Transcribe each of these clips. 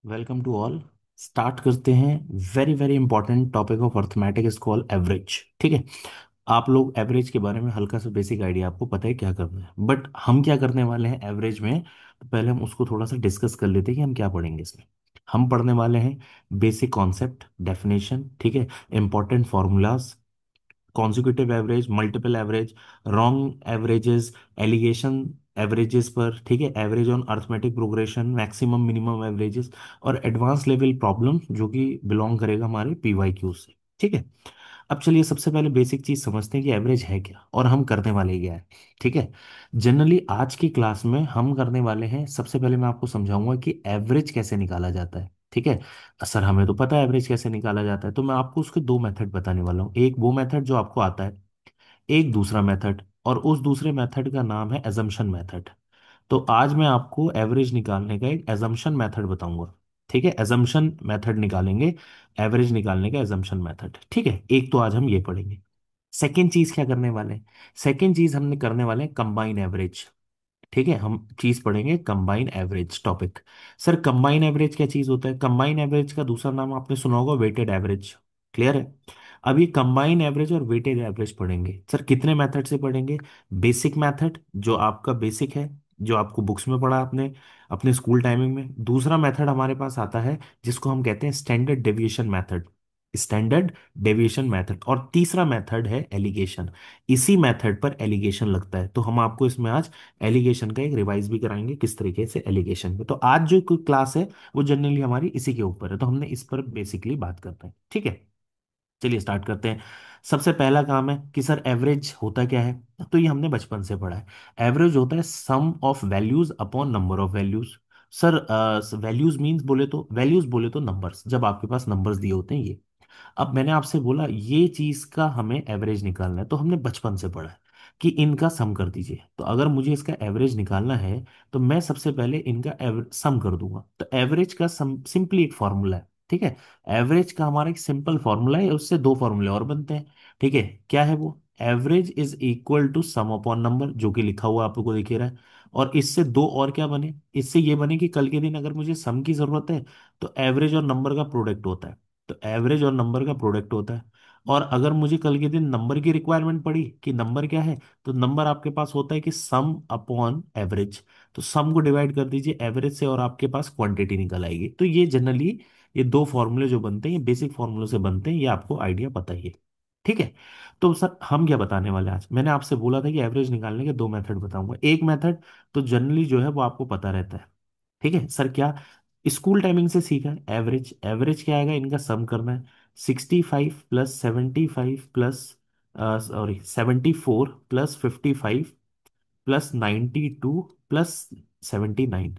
Welcome to all. Start करते हैं। Very very important topic of arithmetic is called average. ठीक है। आप लोग एवरेज के बारे में हल्का सा बेसिक आइडिया आपको पता है क्या करना है, बट हम क्या करने वाले हैं एवरेज में, तो पहले हम उसको थोड़ा सा डिस्कस कर लेते हैं कि हम क्या पढ़ेंगे इसमें। हम पढ़ने वाले हैं बेसिक कॉन्सेप्ट, डेफिनेशन, ठीक है, important formulas, consecutive average, multiple average, wrong averages, alligation averages पर, ठीक है, average on arithmetic progression, maximum minimum averages, और एडवांस लेवल प्रॉब्लम जो कि बिलोंग करेगा हमारे पीवाईक्यू से। ठीक है। अब चलिए सबसे पहले बेसिक चीज समझते हैं कि एवरेज है क्या और हम करने वाले क्या है। ठीक है। जनरली आज की क्लास में हम करने वाले हैं, सबसे पहले मैं आपको समझाऊंगा कि एवरेज कैसे निकाला जाता है। ठीक है। सर हमें तो पता है एवरेज कैसे निकाला जाता है, तो मैं आपको उसके दो मेथड बताने वाला हूँ। एक वो मेथड जो आपको आता है, एक दूसरा मेथड, और उस दूसरे मेथड का नाम है एजम्पशन मेथड। तो आज मैं आपको एवरेज निकालने का एक एजम्पशन मेथड बताऊंगा। ठीक है, एजम्पशन मेथड निकालेंगे, एवरेज निकालने का एजम्पशन मेथड। ठीक है, एक तो आज हम ये पढ़ेंगे। सेकेंड चीज क्या करने वाले हैं, सेकेंड चीज हमने करने वाले हैं कंबाइन एवरेज। ठीक है, हम चीज पढ़ेंगे combine average topic. Sir combine average क्या चीज होता है, कंबाइन एवरेज का दूसरा नाम आपने सुना होगा वेटेड एवरेज। क्लियर है। अब ये कंबाइन एवरेज और वेटेड एवरेज पढ़ेंगे। सर कितने मेथड से पढ़ेंगे, बेसिक मेथड जो आपका बेसिक है, जो आपको बुक्स में पढ़ा आपने अपने स्कूल टाइमिंग में। दूसरा मेथड हमारे पास आता है जिसको हम कहते हैं standard deviation method, standard deviation method, और तीसरा मेथड है एलिगेशन। इसी मेथड पर एलिगेशन लगता है, तो हम आपको इसमें आज एलिगेशन का एक रिवाइज भी कराएंगे किस तरीके से एलिगेशन पे। तो आज जो कोई क्लास है वो जनरली हमारी इसी के ऊपर है, तो हमने इस पर बेसिकली बात करते हैं। ठीक है, चलिए स्टार्ट करते हैं। सबसे पहला काम है कि सर एवरेज होता क्या है, तो ये हमने बचपन से पढ़ा है। एवरेज होता है sum of values upon number of values. Sir values means बोले तो, वैल्यूज बोले तो नंबर्स, जब आपके पास नंबर्स दिए होते हैं ये। अब मैंने आपसे बोला ये चीज का हमें एवरेज निकालना है, तो हमने बचपन से पढ़ा है कि इनका सम कर दीजिए। तो अगर मुझे इसका एवरेज निकालना है तो मैं सबसे पहले इनका सम कर दूंगा। तो एवरेज का सम सिंपली एक फॉर्मूला है। ठीक है, एवरेज का हमारा एक सिंपल फॉर्मूला है, उससे दो फॉर्मूले और बनते हैं। ठीक है, क्या है वो, average is equal to sum upon number, जो कि लिखा हुआ आपको दिख रहा है। और इससे दो और क्या बने, इससे ये बने कि कल के दिन अगर मुझे सम की जरूरत है तो एवरेज और नंबर का प्रोडक्ट होता है, तो एवरेज और नंबर का प्रोडक्ट होता है। और अगर मुझे कल के दिन नंबर की रिक्वायरमेंट पड़ी कि नंबर क्या है, तो नंबर आपके पास होता है कि सम अपॉन एवरेज। तो सम को डिवाइड कर दीजिए एवरेज से और आपके पास क्वांटिटी निकल आएगी। तो ये जनरली ये दो फॉर्मूले जो बनते हैं ये बेसिक फॉर्मूले से बनते हैं, ये आपको आइडिया पता ही है। ठीक है। तो सर हम क्या बताने वाले हैं आज, मैंने आपसे बोला था कि एवरेज निकालने के दो मेथड बताऊंगा। एक मेथड तो जनरली जो है वो आपको पता रहता है। ठीक है सर, क्या, स्कूल टाइमिंग से सीखा है। एवरेज, एवरेज क्या आएगा, इनका सम करना है। 65 plus 75 plus, sorry 74 plus 55 plus 92 plus 79,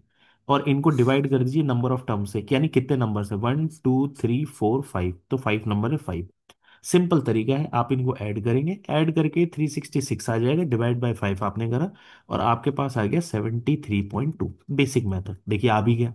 और इनको डिवाइड कर दीजिए नंबर ऑफ टर्म से, यानी कितने नंबर से, 1 2 3 4 5, तो 5 नंबर है 5। सिंपल तरीका है, आप इनको ऐड करेंगे, ऐड करके 366 आ जाएगा, डिवाइड बाय 5 आपने करा और आपके पास आ गया 73.2। बेसिक मेथड देखिए आ भी गया।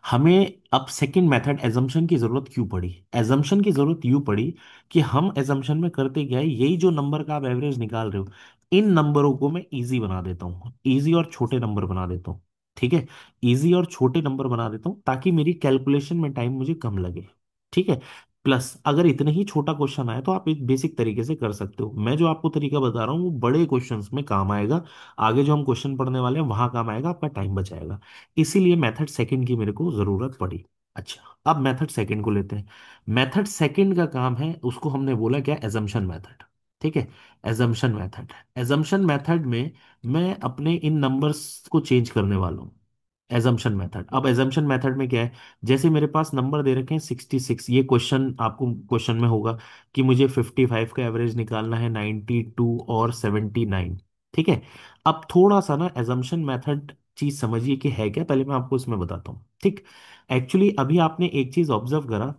हमें अब सेकंड मेथड एजम्पशन की जरूरत क्यों पड़ी, एजम्पशन की जरूरत यूं पड़ी कि हम एजम्पशन में करते क्या है, यही जो नंबर का आप एवरेज निकाल रहे हो, इन नंबरों को मैं इजी बना देता हूँ, इजी और छोटे नंबर बना देता हूँ। ठीक है, इजी और छोटे नंबर बना देता हूँ ताकि मेरी कैलकुलेशन में टाइम मुझे कम लगे। ठीक है। प्लस अगर इतने ही छोटा क्वेश्चन आए तो आप एक बेसिक तरीके से कर सकते हो, मैं जो आपको तरीका बता रहा हूँ वो बड़े क्वेश्चंस में काम आएगा। आगे जो हम क्वेश्चन पढ़ने वाले हैं वहां काम आएगा, आपका टाइम बचाएगा। इसीलिए मेथड सेकंड की मेरे को जरूरत पड़ी। अच्छा, अब मेथड सेकंड को लेते हैं। मेथड सेकंड का काम है, उसको हमने बोला क्या, एजम्पशन मेथड। ठीक है, एजम्पशन मेथड, एजम्पशन मेथड में मैं अपने इन नंबर्स को चेंज करने वाला हूँ। एजम्पशन मेथड, अब एजम्पशन मेथड में क्या है, जैसे मेरे पास नंबर दे रखे हैं 66, ये क्वेश्चन आपको क्वेश्चन में होगा कि मुझे 55 का एवरेज निकालना है, 92 और 79। ठीक है। अब थोड़ा सा ना एजम्पशन मेथड चीज समझिए कि है क्या, पहले मैं आपको इसमें बताता हूँ। ठीक, एक्चुअली अभी आपने एक चीज ऑब्जर्व करा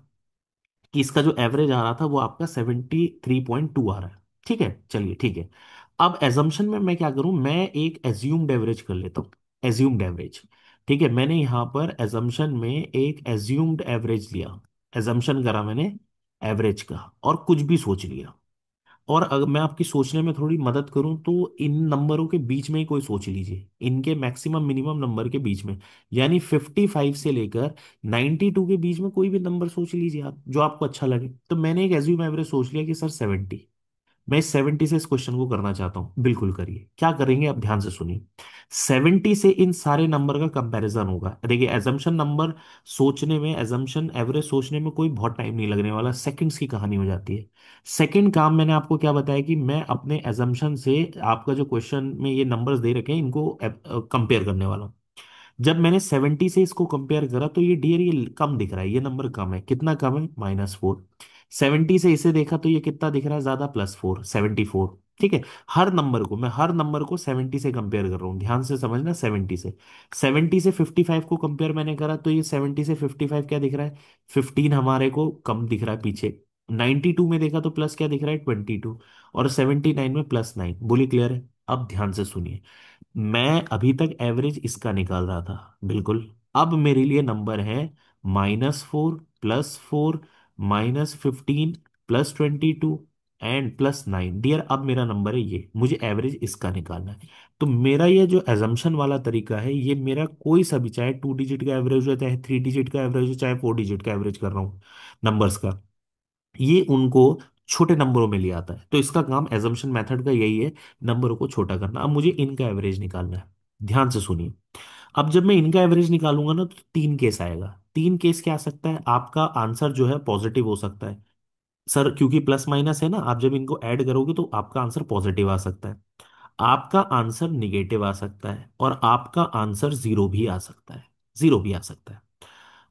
कि इसका जो एवरेज आ रहा था वो आपका 73.2 आ रहा है। ठीक है, चलिए ठीक है। अब एजम्पशन में मैं क्या करूं, मैं एक एज्यूम्ड एवरेज कर लेता हूं, एज्यूम्ड एवरेज। ठीक है, मैंने यहां पर एजम्पशन में एक एज्यूम्ड एवरेज लिया, एजम्पशन करा मैंने एवरेज का और कुछ भी सोच लिया। और अगर मैं आपकी सोचने में थोड़ी मदद करूं तो इन नंबरों के बीच में ही कोई सोच लीजिए, इनके मैक्सिमम मिनिमम नंबर के बीच में, यानी 55 से लेकर 92 के बीच में कोई भी नंबर सोच लीजिए आप जो आपको अच्छा लगे। तो मैंने एक एज्यूम एवरेज सोच लिया कि सर 70। मैं इस 70 से इस क्वेश्चन को करना चाहता हूं, बिल्कुल करिए। क्या करेंगे अब ध्यान से सुनिए। 70 से इन सारे नंबर का कंपैरिजन होगा। देखिए एजम्पशन नंबर सोचने में, एजम्पशन एवरेज सोचने में कोई बहुत टाइम नहीं लगने वाला, सेकंड्स की कहानी हो जाती है। सेकंड काम मैंने आपको क्या बताया कि मैं अपने एजम्पशन से आपका जो क्वेश्चन में ये नंबर्स दे रखे हैं इनको कंपेयर करने वाला हूं। जब मैंने 70 से इसको कंपेयर करा तो ये डियर ये कम दिख रहा है, ये नंबर कम है, कितना कम है, -4। 70 से इसे देखा तो ये कितना दिख रहा है ज्यादा, +4, 74। ठीक है। हर नंबर को 70 से कंपेयर कर रहा हूँ, ध्यान से समझना। 70 से 55 को कंपेयर मैंने करा तो ये 70 से 55 क्या दिख रहा है, 15 हमारे को कम दिख रहा है पीछे। 92 में देखा तो प्लस क्या दिख रहा है, 22। और 79 में +9। बोली क्लियर है। अब ध्यान से सुनिए। मैं अभी तक एवरेज इसका निकाल रहा था, बिल्कुल। अब मेरे लिए नंबर है -4, +4, -15, +22 एंड +9। डियर अब मेरा नंबर है ये, मुझे एवरेज इसका निकालना है। तो मेरा ये जो एजम्पशन वाला तरीका है ये मेरा कोई सा भी, चाहे 2 डिजिट का एवरेज हो, चाहे 3 डिजिट का एवरेज हो, चाहे 4 डिजिट का एवरेज कर रहा हूँ नंबर्स का, ये उनको छोटे नंबरों में ले आता है। तो इसका काम एजम्पशन मेथड का यही है, नंबरों को छोटा करना। अब मुझे इनका एवरेज निकालना है, ध्यान से सुनिए। अब जब मैं इनका एवरेज निकालूंगा ना तो 3 केस आएगा। 3 केस क्या आ सकता है, आपका आंसर जो है पॉजिटिव हो सकता है। सर क्योंकि प्लस माइनस है ना, आप जब इनको ऐड करोगे तो आपका आंसर पॉजिटिव आ सकता है, आपका आंसर निगेटिव आ सकता है, और आपका आंसर जीरो भी आ सकता है। जीरो भी आ सकता है।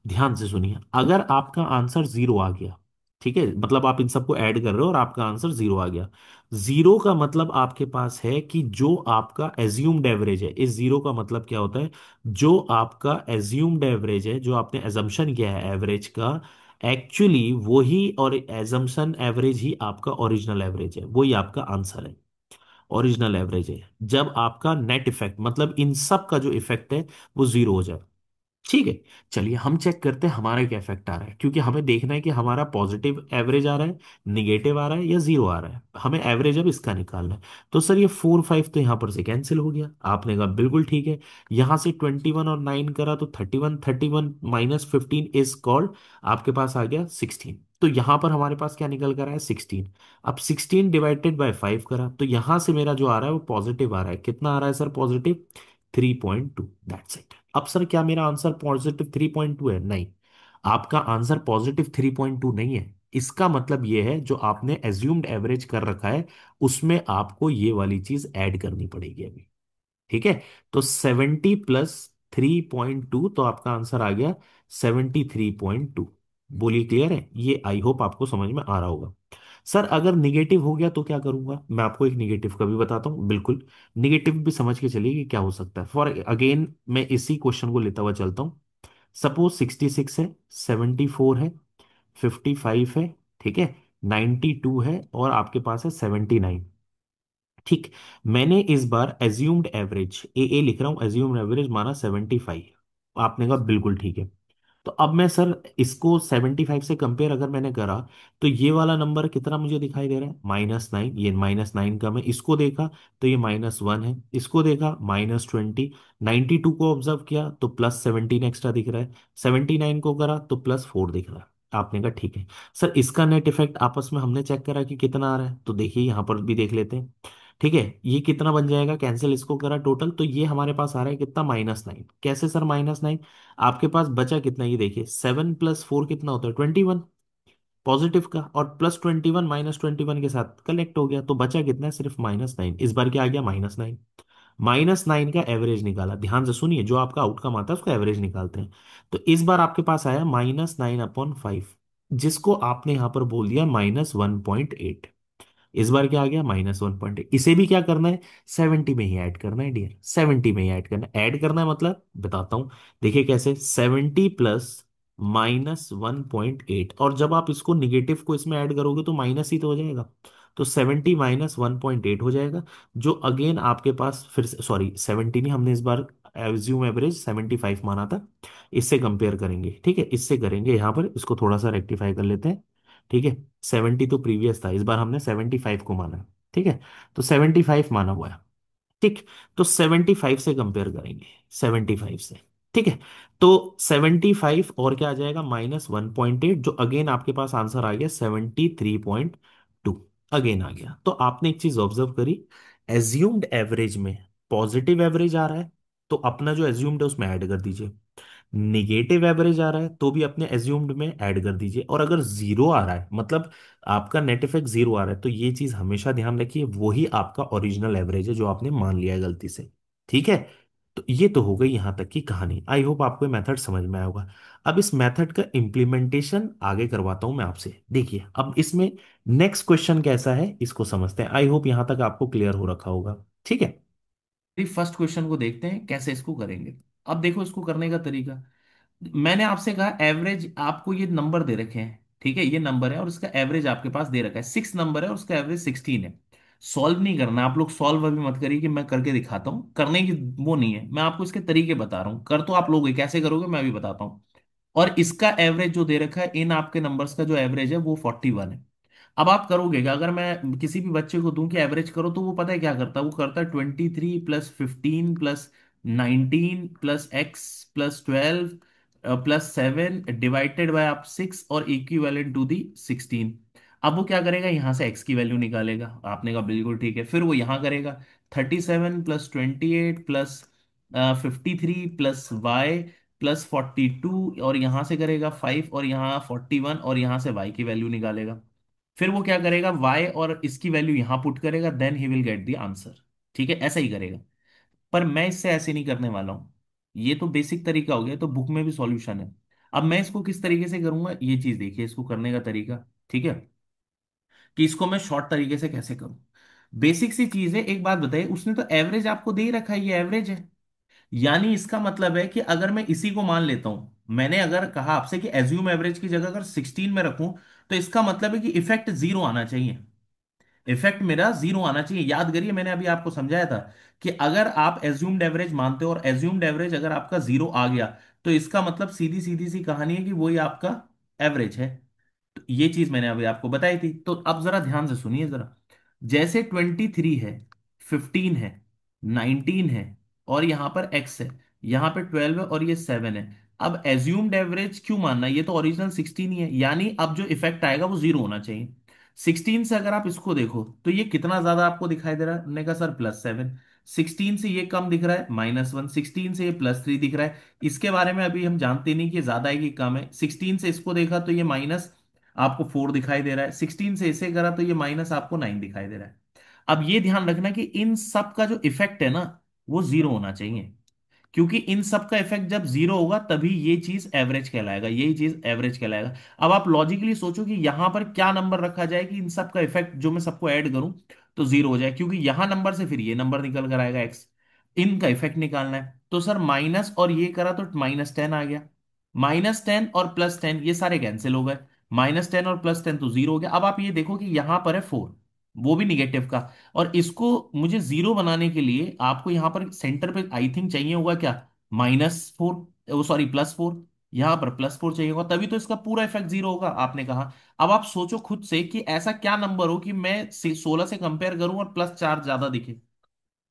ध्यान से सुनिए, अगर आपका आंसर जीरो आ गया, ठीक है, मतलब आप इन सबको ऐड कर रहे हो और आपका आंसर जीरो आ गया। जीरो का मतलब आपके पास है कि जो आपका एज्यूम्ड एवरेज है, इस जीरो का मतलब क्या होता है, जो आपका एज्यूम्ड एवरेज है, जो आपने एजम्पशन किया है एवरेज का, एक्चुअली वही और एजम्पशन एवरेज ही आपका ओरिजिनल एवरेज है, वही आपका आंसर है। ओरिजिनल एवरेज है जब आपका नेट इफेक्ट, मतलब इन सब का जो इफेक्ट है वो जीरो हो जाए। ठीक है। चलिए हम चेक करते हैं हमारा क्या इफेक्ट आ रहा है, क्योंकि हमें देखना है कि हमारा पॉजिटिव एवरेज आ रहा है, निगेटिव आ रहा है या जीरो आ रहा है, हमें एवरेज अब इसका निकालना है। तो सर ये 4 5 तो यहाँ पर से कैंसिल हो गया, आपने कहा बिल्कुल ठीक है। यहाँ से 21 और 9 करा तो 31, 31 -15 इज कॉल्ड, आपके पास आ गया 16। तो यहाँ पर हमारे पास क्या निकल कर आया, 16। अब 16 ÷ 5 करा तो यहाँ से मेरा जो आ रहा है वो पॉजिटिव आ रहा है, कितना आ रहा है सर पॉजिटिव, 3.2। That's it. अब सर क्या मेरा आंसर पॉजिटिव 3.2 है, नहीं। आपका आंसर पॉजिटिव 3.2 नहीं है। इसका मतलब ये है जो आपने एज्यूम्ड एवरेज कर रखा है उसमें आपको ये वाली चीज ऐड करनी पड़ेगी अभी। ठीक है। तो 70 + 3.2 तो आपका आंसर आ गया 73.2। बोलिए क्लियर है, ये आई होप आपको समझ में आ रहा होगा। सर अगर निगेटिव हो गया तो क्या करूंगा, मैं आपको एक निगेटिव का भी बताता हूँ, बिल्कुल। निगेटिव भी समझ के चलिए कि क्या हो सकता है। फॉर अगेन मैं इसी क्वेश्चन को लेता हुआ चलता हूँ। सपोज 66 है, 74 है, 55 है, ठीक है, 92 है और आपके पास है 79। ठीक। मैंने इस बार एज्यूम्ड एवरेज ए लिख रहा हूं, एज्यूम्ड एवरेज माना 75। आपने कहा बिल्कुल ठीक है। तो अब मैं सर इसको 75 से कंपेयर अगर मैंने करा तो ये वाला नंबर कितना मुझे दिखाई दे रहा है, -9। ये -9 का मैं इसको देखा तो ये -1 है, इसको देखा -20। 92 को ऑब्जर्व किया तो +17 एक्स्ट्रा दिख रहा है, 79 को करा तो +4 दिख रहा है। आपने कहा ठीक है। सर इसका नेट इफेक्ट आपस में हमने चेक करा कि कितना आ रहा है, तो देखिए यहां पर भी देख लेते हैं। ठीक है, ये कितना बन जाएगा, कैंसिल इसको करा टोटल तो ये हमारे पास आ रहा है कितना, -9। कैसे सर -9, आपके पास बचा कितना, ये देखिए 7 + 4 कितना होता है, 21 पॉजिटिव का, और +21 -21 के साथ कलेक्ट हो गया तो बचा कितना है, सिर्फ -9। इस बार क्या आ गया, -9। -9 का एवरेज निकाला, ध्यान से सुनिए, जो आपका आउटकम आता है उसका एवरेज निकालते हैं। तो इस बार आपके पास आया -9/5, जिसको आपने यहां पर बोल दिया -1.8। इस बार क्या आ गया, -1.8। इसे भी क्या करना है, 70 में ही ऐड करना है डियर, 70 में ही ऐड करना है। ऐड करना है मतलब बताता हूं, देखिए कैसे, 70 प्लस -1.8, और जब आप इसको निगेटिव को इसमें ऐड करोगे तो माइनस ही तो हो जाएगा। तो 70 -1.8 हो जाएगा, जो अगेन आपके पास फिर से, सॉरी 70 नहीं, हमने इस बार एज्यूम एवरेज 75 माना था। इससे कंपेयर करेंगे, ठीक है, इससे करेंगे, यहाँ पर इसको थोड़ा सा रेक्टिफाई कर लेते हैं। ठीक है। 70 तो प्रीवियस था, इस बार हमने 75 को माना है। ठीक है, तो 75 माना हुआ है। ठीक, तो 75 से कंपेयर करेंगे, 75 से। ठीक है, तो 75 और क्या आ जाएगा, -1.8, जो अगेन आपके पास आंसर आ गया 73.2। अगेन आ गया। तो आपने एक चीज ऑब्जर्व करी, एज्यूम्ड एवरेज में पॉजिटिव एवरेज आ रहा है, तो अपना जो एज्यूम्ड है उसमें ऐड कर दीजिए। निगेटिव एवरेज आ रहा है तो भी अपने एज्यूम्ड में ऐड कर दीजिए। और अगर जीरो आ रहा है, मतलब आपका नेट इफेक्ट जीरो आ रहा है, तो ये चीज हमेशा ध्यान रखिए, वही आपका ओरिजिनल एवरेज है जो आपने मान लिया है गलती से। ठीक है, तो ये तो हो गई यहां तक की कहानी। आई होप आपको मेथड समझ में आया होगा। अब इस मेथड का इम्प्लीमेंटेशन आगे करवाता हूं मैं आपसे। देखिए अब इसमें नेक्स्ट क्वेश्चन कैसा है इसको समझते हैं। आई होप यहां तक आपको क्लियर हो रखा होगा। ठीक है, फर्स्ट क्वेश्चन को देखते हैं कैसे इसको करेंगे। अब देखो इसको करने का तरीका, मैंने आपसे कहा एवरेज, आपको ये नंबर दे रखे हैं, ठीक है, ये नंबर है और इसका एवरेज आपके पास दे रखा है, 6 नंबर है और उसका एवरेज 16 है। सॉल्व नहीं करना आप लोग, सॉल्व अभी मत करिए कि मैं करके दिखाता हूं, करने की वो नहीं है, मैं आपको इसके तरीके बता रहा हूं। कर तो आप लोग कैसे करोगे मैं अभी बताता हूं। और इसका एवरेज जो दे रखा है, इन आपके नंबर्स का जो एवरेज है वो 41 है। अब आप करोगे क्या, अगर मैं किसी भी बच्चे को दूं कि एवरेज करो, तो वो पता है क्या करता है, वो करता है 23 + 15 + 19 + x +12 + 7 डिवाइडेड बाय आप 6 और इक्विवेलेंट टू दी 16। अब वो क्या करेगा, यहां से x की वैल्यू निकालेगा। आपने कहा बिल्कुल ठीक है, फिर वो यहां करेगा 37 + 28 + 53 + y + 42, और यहां से करेगा 5 और यहाँ 41 और यहां से y की वैल्यू निकालेगा। फिर वो क्या करेगा, y और इसकी वैल्यू यहां पुट करेगा, then he will get the answer. ठीक है, ऐसा ही करेगा। पर मैं इससे ऐसे नहीं करने वाला हूं। ये तो बेसिक तरीका हो गया, तो बुक में भी सॉल्यूशन है। अब मैं इसको किस तरीके से करूंगा, ये चीज देखिए इसको करने का तरीका। ठीक है, कि इसको मैं शॉर्ट तरीके से कैसे करूं। बेसिक सी चीज है, एक बात बताइए, उसने तो एवरेज आपको दे ही रखा है, ये एवरेज है। यानी इसका मतलब है कि अगर मैं इसी को मान लेता हूं, मैंने अगर कहा आपसे कि एज्यूम एवरेज की जगह अगर 16 में रखूं, तो इसका मतलब है कि इफेक्ट जीरो आना चाहिए। इफेक्ट मेरा जीरो आना चाहिए। याद करिए मैंने अभी आपको समझाया था कि अगर आप एज्यूम्ड एवरेज मानते हो और एज्यूम्ड एवरेज अगर आपका जीरो आ गया, तो इसका मतलब सीधी सीधी सी कहानी है कि वही आपका एवरेज है। तो ये चीज मैंने अभी आपको बताई थी। तो अब जरा ध्यान से सुनिए जरा, जैसे 23 है, 15 है, 19 है और यहां पर x है, यहां पे 12 है और ये 7 है। अब एज्यूम्ड एवरेज क्यों मानना, ये तो ओरिजिनल 16 ही है, यानी अब जो इफेक्ट आएगा वो जीरो होना चाहिए। 16 से अगर आप इसको देखो तो ये कितना ज्यादा आपको दिखाई दे रहा है, हमने कहा सर +7। 16 से ये कम दिख रहा है -1, 16 से ये +3 दिख रहा है। इसके बारे में अभी हम जानते नहीं कि ज्यादा है कि कम है। 16 से इसको देखा तो ये माइनस आपको 4 दिखाई दे रहा है, 16 से इसे करा तो ये माइनस आपको 9 दिखाई दे रहा है। अब ये ध्यान रखना कि इन सब का जो इफेक्ट है ना, वो जीरो होना चाहिए। क्योंकि इन सब का इफेक्ट जब जीरो होगा तभी ये चीज एवरेज कहलाएगा, यही चीज एवरेज कहलाएगा। अब आप लॉजिकली सोचो कि यहां पर क्या नंबर रखा जाए कि इन सब का इफेक्ट जो मैं सबको ऐड करूं तो जीरो हो जाए, क्योंकि यहां नंबर से फिर ये नंबर निकल कर आएगा एक्स। इनका इफेक्ट निकालना है तो सर माइनस और ये करा तो -10 आ गया। -10 और +10 ये सारे कैंसिल हो गए। -10 और +10 तो जीरो हो गया। अब आप ये देखो कि यहां पर है 4, वो भी निगेटिव का। और इसको मुझे जीरो बनाने के लिए आपको यहां पर सेंटर पे आई थिंक चाहिए होगा क्या, -4, वो सॉरी +4। यहां पर +4 चाहिए होगा, तभी तो इसका पूरा इफेक्ट जीरो होगा, आपने कहा। अब आप सोचो खुद से कि ऐसा क्या नंबर हो कि मैं 16 से कंपेयर करूं और +4 ज्यादा दिखे।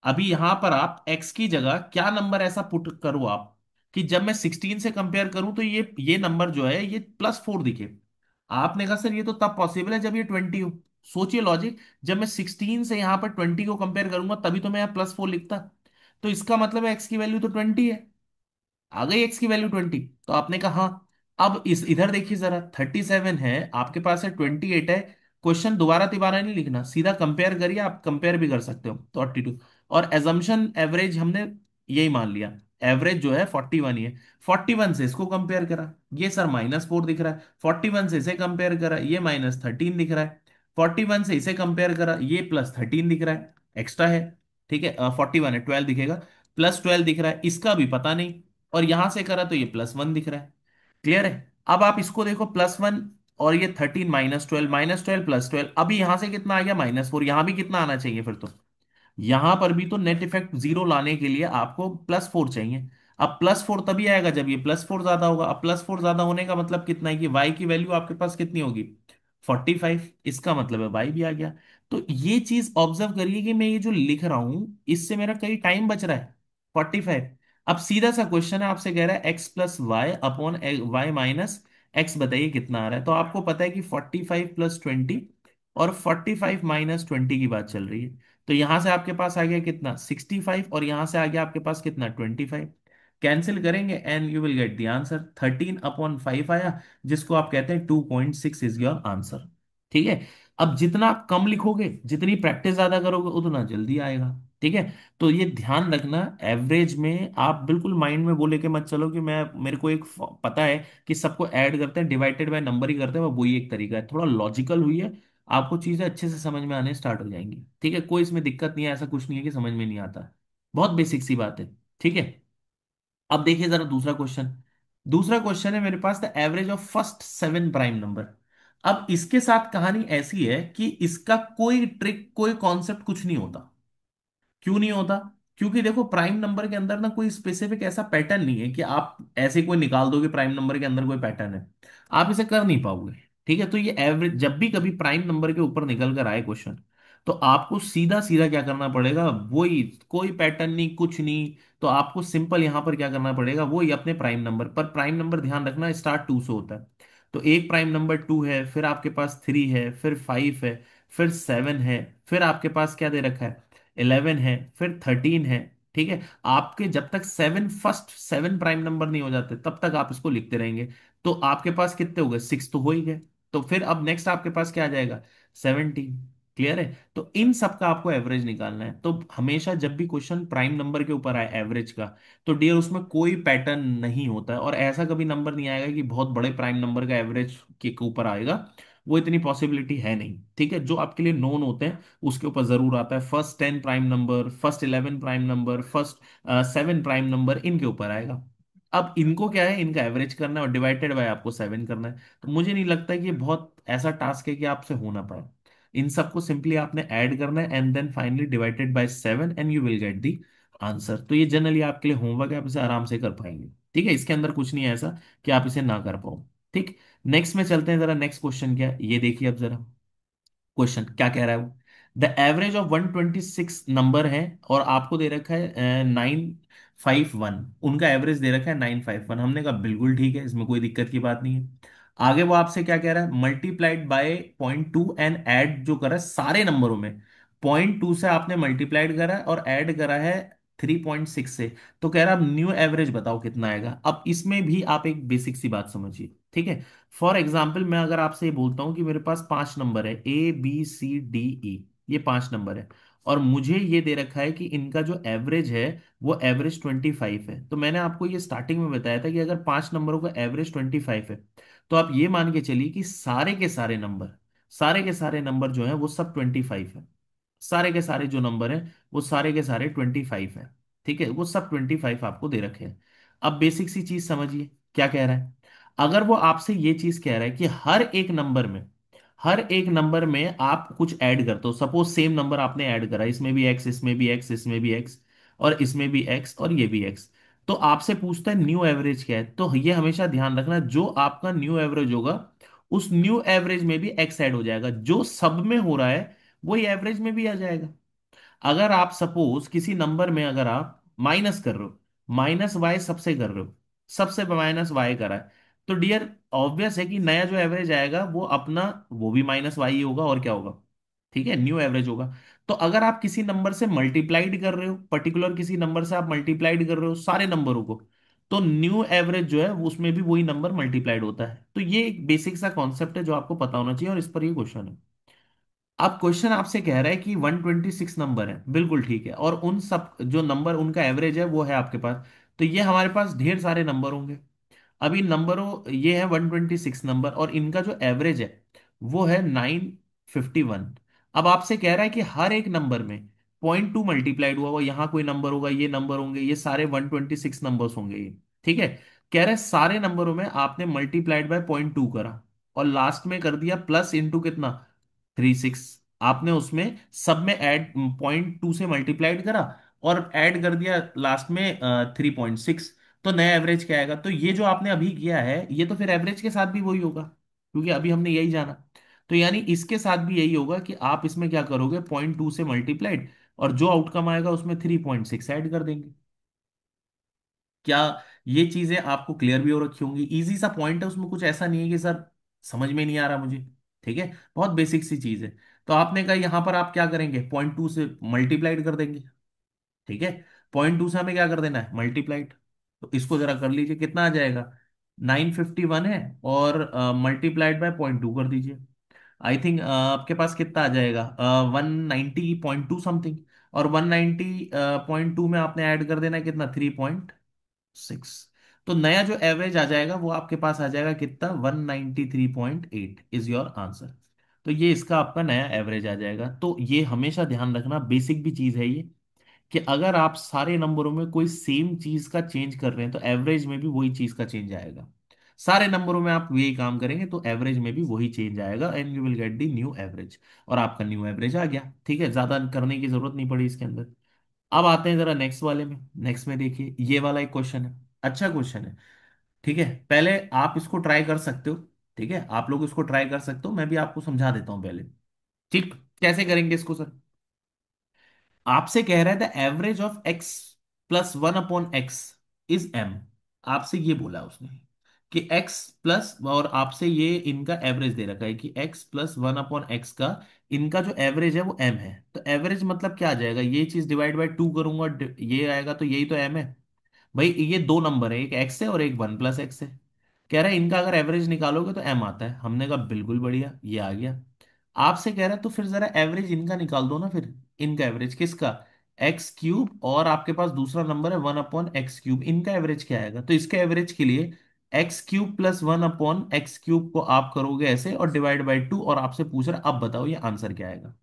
अभी यहां पर आप x की जगह क्या नंबर ऐसा पुट करो आप कि जब मैं 16 से कंपेयर करूं तो ये नंबर जो है ये +4 दिखे। आपने कहा सर ये तो तब पॉसिबल है जब ये 20 हो। सोचिए लॉजिक, जब मैं 16 से यहां पर 20 को कंपेयर करूंगा तभी तो मैं यहाँ +4 लिखता। तो इसका मतलब है x की वैल्यू तो 20 है। आ गई एक्स की वैल्यू 20। तो आपने कहा हाँ। अब इस इधर देखिए जरा, 37 है आपके पास है, 28 है। क्वेश्चन दोबारा तिबारा नहीं लिखना, सीधा कंपेयर करिए, आप कंपेयर भी कर सकते हो तो 42। और एजम्पशन एवरेज हमने यही मान लिया, एवरेज जो है 41 ही है। 41 से इसको कंपेयर करा, ये सर -4 दिख रहा है। 41 से इसे कंपेयर करा, ये -13 दिख रहा है। 41 से इसे कंपेयर करा, ये +13 दिख रहा है, एक्स्ट्रा है। ठीक है, 41 है, 12 दिखेगा, +12 दिख रहा है, इसका भी पता नहीं। और यहां से करा तो ये +1 दिख रहा है। क्लियर है। अब आप इसको देखो, +1 और ये 13 -12, -12 +12, अभी यहां से कितना आ गया, -4, यहां भी कितना आना चाहिए फिर तो। यहां पर भी तो नेट इफेक्ट जीरो लाने के लिए आपको +4 चाहिए। अब +4 तभी आएगा जब ये +4 ज्यादा होगा। अब +4 ज्यादा होने का मतलब कितना है कि y की वैल्यू आपके पास कितनी होगी, 45, इसका मतलब है वाई भी आ गया। तो ये चीज ऑब्जर्व करिए कि मैं ये जो लिख रहा हूं इससे मेरा कई टाइम बच रहा है। 45। अब सीधा सा क्वेश्चन है, आपसे कह रहा है X plus Y upon Y minus X, बताइए कितना आ रहा है। तो आपको पता है कि 45 + 20 और 45 - 20 की बात चल रही है। तो यहां से आपके पास आ गया कितना 65, और यहां से आ गया आपके पास कितना 25। कैंसिल करेंगे and you will get the answer 13/5 आया, जिसको आप कहते हैं 2.6 इज योर आंसर। ठीक है। अब जितना आप कम लिखोगे, जितनी प्रैक्टिस ज्यादा करोगे, उतना जल्दी आएगा। ठीक है। तो ये ध्यान रखना, एवरेज में आप बिल्कुल माइंड में वो लेके मत चलो कि मैं, मेरे को एक पता है कि सबको ऐड करते हैं, डिवाइडेड बाय नंबर ही करते हैं, वो वही एक तरीका है। थोड़ा लॉजिकल हुई है, आपको चीजें अच्छे से समझ में आने स्टार्ट हो जाएंगी। ठीक है, कोई इसमें दिक्कत नहीं है, ऐसा कुछ नहीं है कि समझ में नहीं आता। बहुत बेसिक सी बात है। ठीक है। अब देखिए जरा दूसरा क्वेश्चन। दूसरा क्वेश्चन है मेरे पास, the average of first 7 prime number. अब इसके साथ कहानी ऐसी है कि इसका कोई ट्रिक, कोई कॉन्सेप्ट कुछ नहीं होता। क्यों नहीं होता? क्योंकि देखो प्राइम नंबर के अंदर ना कोई स्पेसिफिक ऐसा पैटर्न नहीं है कि आप ऐसे कोई निकाल दोगे प्राइम नंबर के अंदर कोई पैटर्न है, आप इसे कर नहीं पाओगे। ठीक है। तो ये एवरेज, जब भी कभी प्राइम नंबर के ऊपर निकल कर आए क्वेश्चन, तो आपको सीधा सीधा क्या करना पड़ेगा, वही, कोई पैटर्न नहीं, कुछ नहीं। तो आपको सिंपल यहां पर क्या करना पड़ेगा, वही अपने प्राइम नंबर पर, प्राइम नंबर ध्यान रखना स्टार्ट 2 से होता है। तो एक प्राइम नंबर 2 है, फिर आपके पास 3 है, फिर 5 है, फिर 7 है, फिर आपके पास क्या दे रखा है, 11 है, फिर 13 है। ठीक है। आपके जब तक फर्स्ट 7 प्राइम नंबर नहीं हो जाते, तब तक आप इसको लिखते रहेंगे। तो आपके पास कितने हो गए, 6 तो हो ही गए। तो फिर अब नेक्स्ट आपके पास क्या आ जाएगा, 17। क्लियर है? तो इन सब का आपको एवरेज निकालना है। तो हमेशा जब भी क्वेश्चन प्राइम नंबर के ऊपर आए एवरेज का, तो डियर उसमें कोई पैटर्न नहीं होता है, और ऐसा कभी नंबर नहीं आएगा कि बहुत बड़े प्राइम नंबर का एवरेज के ऊपर आएगा। वो इतनी पॉसिबिलिटी है नहीं। ठीक है। जो आपके लिए नोन होते हैं उसके ऊपर जरूर आता है, first 10 prime number, first 11 prime number, first 7 prime number, इनके ऊपर आएगा। अब इनको क्या है, इनका एवरेज करना है और डिवाइडेड बाय आपको 7 करना है। तो मुझे नहीं लगता कि ये बहुत ऐसा टास्क है कि आपसे हो ना पाए। इन सबको सिंपली आपने ऐड करना है and then finally divided by 7 and you will get the answer. तो ये जनरली आपके लिए होमवर्क है, आप इसे आराम से कर पाएंगे। ठीक है। इसके अंदर कुछ नहीं है ऐसा कि आप इसे ना कर पाओ। ठीक। नेक्स्ट में चलते हैं, जरा नेक्स्ट क्वेश्चन क्या है ये देखिए अब जरा। क्वेश्चन क्या कह रहा है वो, द एवरेज ऑफ 126 नंबर है, और आपको दे रखा है 951, उनका एवरेज दे रखा है 951। हमने कहा बिल्कुल ठीक है, इसमें कोई दिक्कत की बात नहीं है। आगे वो आपसे क्या कह रहा है, मल्टीप्लाइड बाय 0.2 एंड ऐड जो करा है सारे नंबरों में, 0.2 से आपने मल्टीप्लाइड करा है और ऐड करा है 3.6 से। तो कह रहा है अब न्यू एवरेज बताओ कितना आएगा। अब इसमें भी आप एक बेसिक सी बात समझिए। ठीक है। फॉर एग्जाम्पल मैं अगर आपसे ये बोलता हूं कि मेरे पास 5 नंबर है, A B C D E, ये 5 नंबर है, और मुझे ये दे रखा है कि इनका जो एवरेज है वो एवरेज 25 है। तो मैंने आपको ये स्टार्टिंग में बताया था कि अगर 5 नंबरों का एवरेज 25 है, तो आप ये मान के चलिए कि सारे के सारे नंबर जो है वो सब 25 है। सारे के सारे जो नंबर हैं वो सारे के सारे 25 है। ठीक है। वो सब 25 आपको दे रखे हैं। अब बेसिक सी चीज समझिए क्या कह रहा है। अगर वो आपसे ये चीज कह रहा है कि हर एक नंबर में आप कुछ ऐड करते हो, सपोज सेम नंबर आपने ऐड करा, इसमें भी एक्स, इसमें भी एक्स, इसमें भी एक्स, और इसमें भी एक्स, और ये भी एक्स, तो आपसे पूछता है न्यू एवरेज क्या है। तो ये हमेशा ध्यान रखना, जो आपका न्यू एवरेज होगा उस न्यू एवरेज में भी एक्स ऐड हो जाएगा, जो सब में हो रहा है वही एवरेज में भी आ जाएगा। अगर आप सपोज किसी नंबर में अगर आप माइनस कर रहे हो, माइनस वाई सबसे कर रहे हो, सबसे माइनस वाई करा है, तो डियर ऑब्वियस है कि नया जो एवरेज आएगा वो अपना, वो भी माइनस वाई ही होगा, और क्या होगा। ठीक है, न्यू एवरेज होगा। तो अगर आप किसी नंबर से मल्टीप्लाइड कर रहे हो, पर्टिकुलर किसी नंबर से आप मल्टीप्लाइड कर रहे हो सारे नंबरों को, तो न्यू एवरेज जो है उसमें भी वही नंबर मल्टीप्लाइड होता है। तो ये एक बेसिक सा कॉन्सेप्ट है जो आपको पता होना चाहिए, और इस पर ये क्वेश्चन है। अब क्वेश्चन आपसे कह रहा है कि 126 नंबर है, बिल्कुल ठीक है, और उन सब जो नंबर उनका एवरेज है वो है आपके पास। तो ये हमारे पास ढेर सारे नंबर होंगे। अभी नंबरों, ये है 126 नंबर, और इनका जो एवरेज है वो है 951। अब आपसे कह रहा है कि हर एक नंबर में 0.2 मल्टीप्लाइड हुआ हुआ, यहाँ कोई नंबर होगा, ये नंबर होंगे, ये सारे 126 नंबर्स होंगे ये। ठीक है। कह रहा है सारे नंबरों में आपने मल्टीप्लाइड बाय 0.2 करा, और लास्ट में कर दिया प्लस इंटू कितना, 36। आपने उसमें सब में ऐड 0.2 से मल्टीप्लाइड करा, और ऐड कर दिया लास्ट में 3.6। तो नया एवरेज क्या आएगा, तो ये जो आपने अभी किया है ये तो फिर एवरेज के साथ भी वही होगा, क्योंकि अभी हमने यही जाना। तो यानी इसके साथ भी यही होगा कि आप इसमें क्या करोगे, 0.2 से मल्टीप्लाइड, और जो आउटकम आएगा उसमें 3.6 ऐड कर देंगे। क्या ये चीजें आपको क्लियर भी हो रखी होंगी? इजी सा पॉइंट है, उसमें कुछ ऐसा नहीं है कि सर समझ में नहीं आ रहा मुझे। ठीक है, बहुत बेसिक सी चीज है। तो आपने कहा यहां पर आप क्या करेंगे, 0.2 से मल्टीप्लाइड कर देंगे। ठीक है, 0.2 से हमें क्या कर देना है, मल्टीप्लाइड। तो इसको जरा कर लीजिए, कितना आ जाएगा, 951 है, और मल्टीप्लाइड बाय 0.2 कर दीजिए। आई थिंक आपके पास कितना आ जाएगा, 190.2 समथिंग। और 190.2 में आपने ऐड कर देना है कितना, 3.6। तो नया जो एवरेज आ जाएगा वो आपके पास आ जाएगा कितना, 193.8 इज योर आंसर। तो ये इसका आपका नया एवरेज आ जाएगा। तो ये हमेशा ध्यान रखना, बेसिक भी चीज है ये, कि अगर आप सारे नंबरों में कोई सेम चीज का चेंज कर रहे हैं तो एवरेज में भी वही चीज का चेंज आएगा। सारे नंबरों में आप यही काम करेंगे तो एवरेज में भी वही चेंज आएगा, and you will get the new average. और आपका न्यू एवरेज आ गया। ठीक है, ज्यादा करने की जरूरत नहीं पड़ी इसके अंदर। अब आते हैं जरा नेक्स्ट वाले में। नेक्स्ट में देखिए, ये वाला एक क्वेश्चन है, अच्छा क्वेश्चन है। ठीक है, पहले आप इसको ट्राई कर सकते हो। ठीक है, आप लोग इसको ट्राई कर सकते हो, मैं भी आपको समझा देता हूं पहले। ठीक, कैसे करेंगे इसको सर? आपसे कह रहा है the average of x plus 1/x is m। आपसे ये बोला उसने कि x प्लस, और आपसे ये इनका एवरेज दे रखा है कि x प्लस 1/x का इनका जो एवरेज है वो m है। तो एवरेज मतलब क्या आ जाएगा, ये चीज डिवाइड बाय 2 करूंगा, ये आएगा, तो यही तो m है। भाई ये दो नंबर है, एक x है और एक 1+x है। कह रहा है इनका अगर एवरेज निकालोगे तो m आता है। हमने कहा बिल्कुल बढ़िया, ये आ गया। आपसे कह रहा है तो फिर जरा एवरेज इनका निकाल दो ना फिर। इनका एवरेज किसका, x3, और आपके पास दूसरा नंबर है 1/x3, इनका एवरेज क्या आएगा? तो इसके एवरेज के लिए x3 प्लस 1/x3 को आप करोगे ऐसे और डिवाइड बाई 2, और आपसे पूछ रहा है अब बताओ ये आंसर क्या आएगा।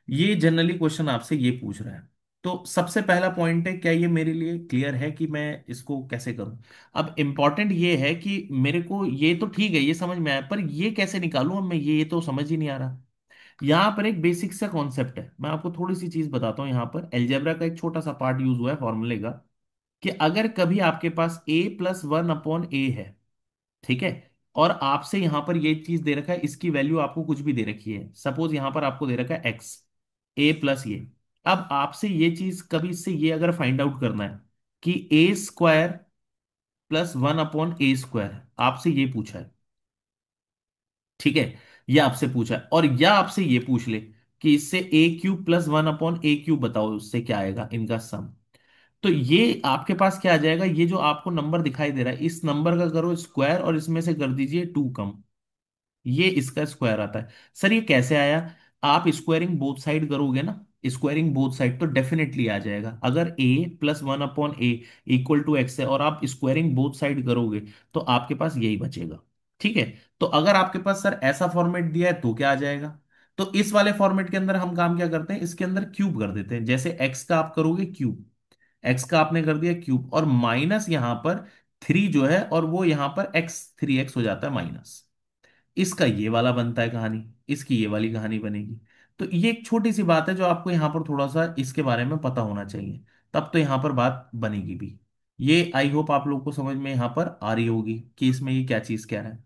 ये जनरली क्वेश्चन आपसे ये पूछ रहा है। तो सबसे पहला पॉइंट है, क्या ये मेरे लिए क्लियर है कि मैं इसको कैसे करूं? अब इंपॉर्टेंट ये है कि मेरे को ये तो ठीक है, ये समझ में आया, पर ये कैसे निकालूं अब मैं, ये तो समझ ही नहीं आ रहा। यहाँ पर एक बेसिक सा कॉन्सेप्ट है, मैं आपको थोड़ी सी चीज बताता हूँ। यहाँ पर एलजेब्रा का एक छोटा सा पार्ट यूज हुआ है फॉर्मूले का, कि अगर कभी आपके पास a+1/a है, ठीक है, और आपसे यहां पर ये चीज दे रखा है, इसकी वैल्यू आपको कुछ भी दे रखी है, सपोज यहां पर आपको दे रखा है x, a प्लस ये। अब आपसे ये चीज कभी इससे ये अगर फाइंड आउट करना है कि a² प्लस 1/a², आपसे ये पूछा है। ठीक है, ये आपसे पूछा है, और या आपसे ये पूछ ले कि इससे a³ प्लस 1/a³ बताओ, उससे क्या आएगा इनका सम। तो ये आपके पास क्या आ जाएगा, ये जो आपको नंबर दिखाई दे रहा है, इस नंबर का करो स्क्वायर और इसमें से कर दीजिए 2 कम, ये इसका स्क्वायर आता है। सर ये कैसे आया? आप स्क्वायरिंग बोथ साइड करोगे ना, स्क्वायरिंग बोथ साइड, तो डेफिनेटली आ जाएगा। अगर a+1/a इक्वल टू x है और आप स्क्वायरिंग बोथ साइड करोगे तो आपके पास यही बचेगा। ठीक है, तो अगर आपके पास सर ऐसा फॉर्मेट दिया है तो क्या आ जाएगा? तो इस वाले फॉर्मेट के अंदर हम काम क्या करते हैं, इसके अंदर क्यूब कर देते हैं। जैसे x का आप करोगे क्यूब, x का आपने कर दिया क्यूब, और माइनस यहां पर 3 जो है, और वो यहां पर x 3x हो जाता है माइनस। इसका ये वाला बनता है कहानी, इसकी ये वाली कहानी बनेगी। तो ये एक छोटी सी बात है जो आपको यहाँ पर थोड़ा सा इसके बारे में पता होना चाहिए, तब तो यहाँ पर बात बनेगी भी। ये आई होप आप लोग को समझ में यहाँ पर आ रही होगी कि इसमें ये क्या चीज कह रहा है।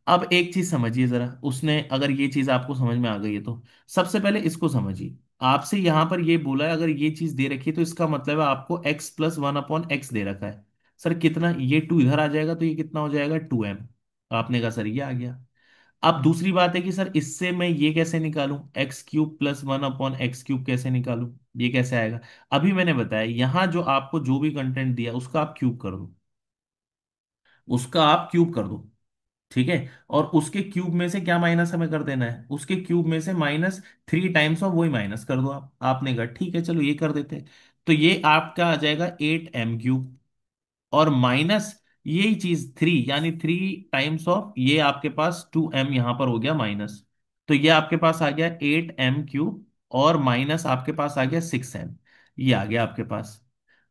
अब एक चीज समझिए जरा, उसने अगर ये चीज आपको समझ में आ गई है तो सबसे पहले इसको समझिए। आपसे यहां पर ये बोला है अगर ये चीज दे रखी है तो इसका मतलब है आपको x+1/x दे रखा है। सर कितना, ये 2 इधर आ जाएगा तो ये कितना हो जाएगा, 2m। आपने कहा सर ये आ गया। अब दूसरी बात है कि सर इससे मैं ये कैसे निकालूं, x³ प्लस 1/x³ कैसे निकालूं, ये कैसे आएगा? अभी मैंने बताया यहां जो आपको जो भी कंटेंट दिया उसका आप क्यूब कर दो, उसका आप क्यूब कर दो। ठीक है, और उसके क्यूब में से क्या माइनस हमें कर देना है, उसके क्यूब में से -3 टाइम्स ऑफ वही माइनस कर दो आप। आपने कहा ठीक है चलो ये कर देते हैं। तो ये आपका आ जाएगा 8m³, और माइनस यही चीज 3, यानी 3 टाइम्स ऑफ ये आपके पास 2m यहां पर हो गया माइनस। तो ये आपके पास आ गया 8m³, और माइनस आपके पास आ गया 6m, ये आ गया आपके पास।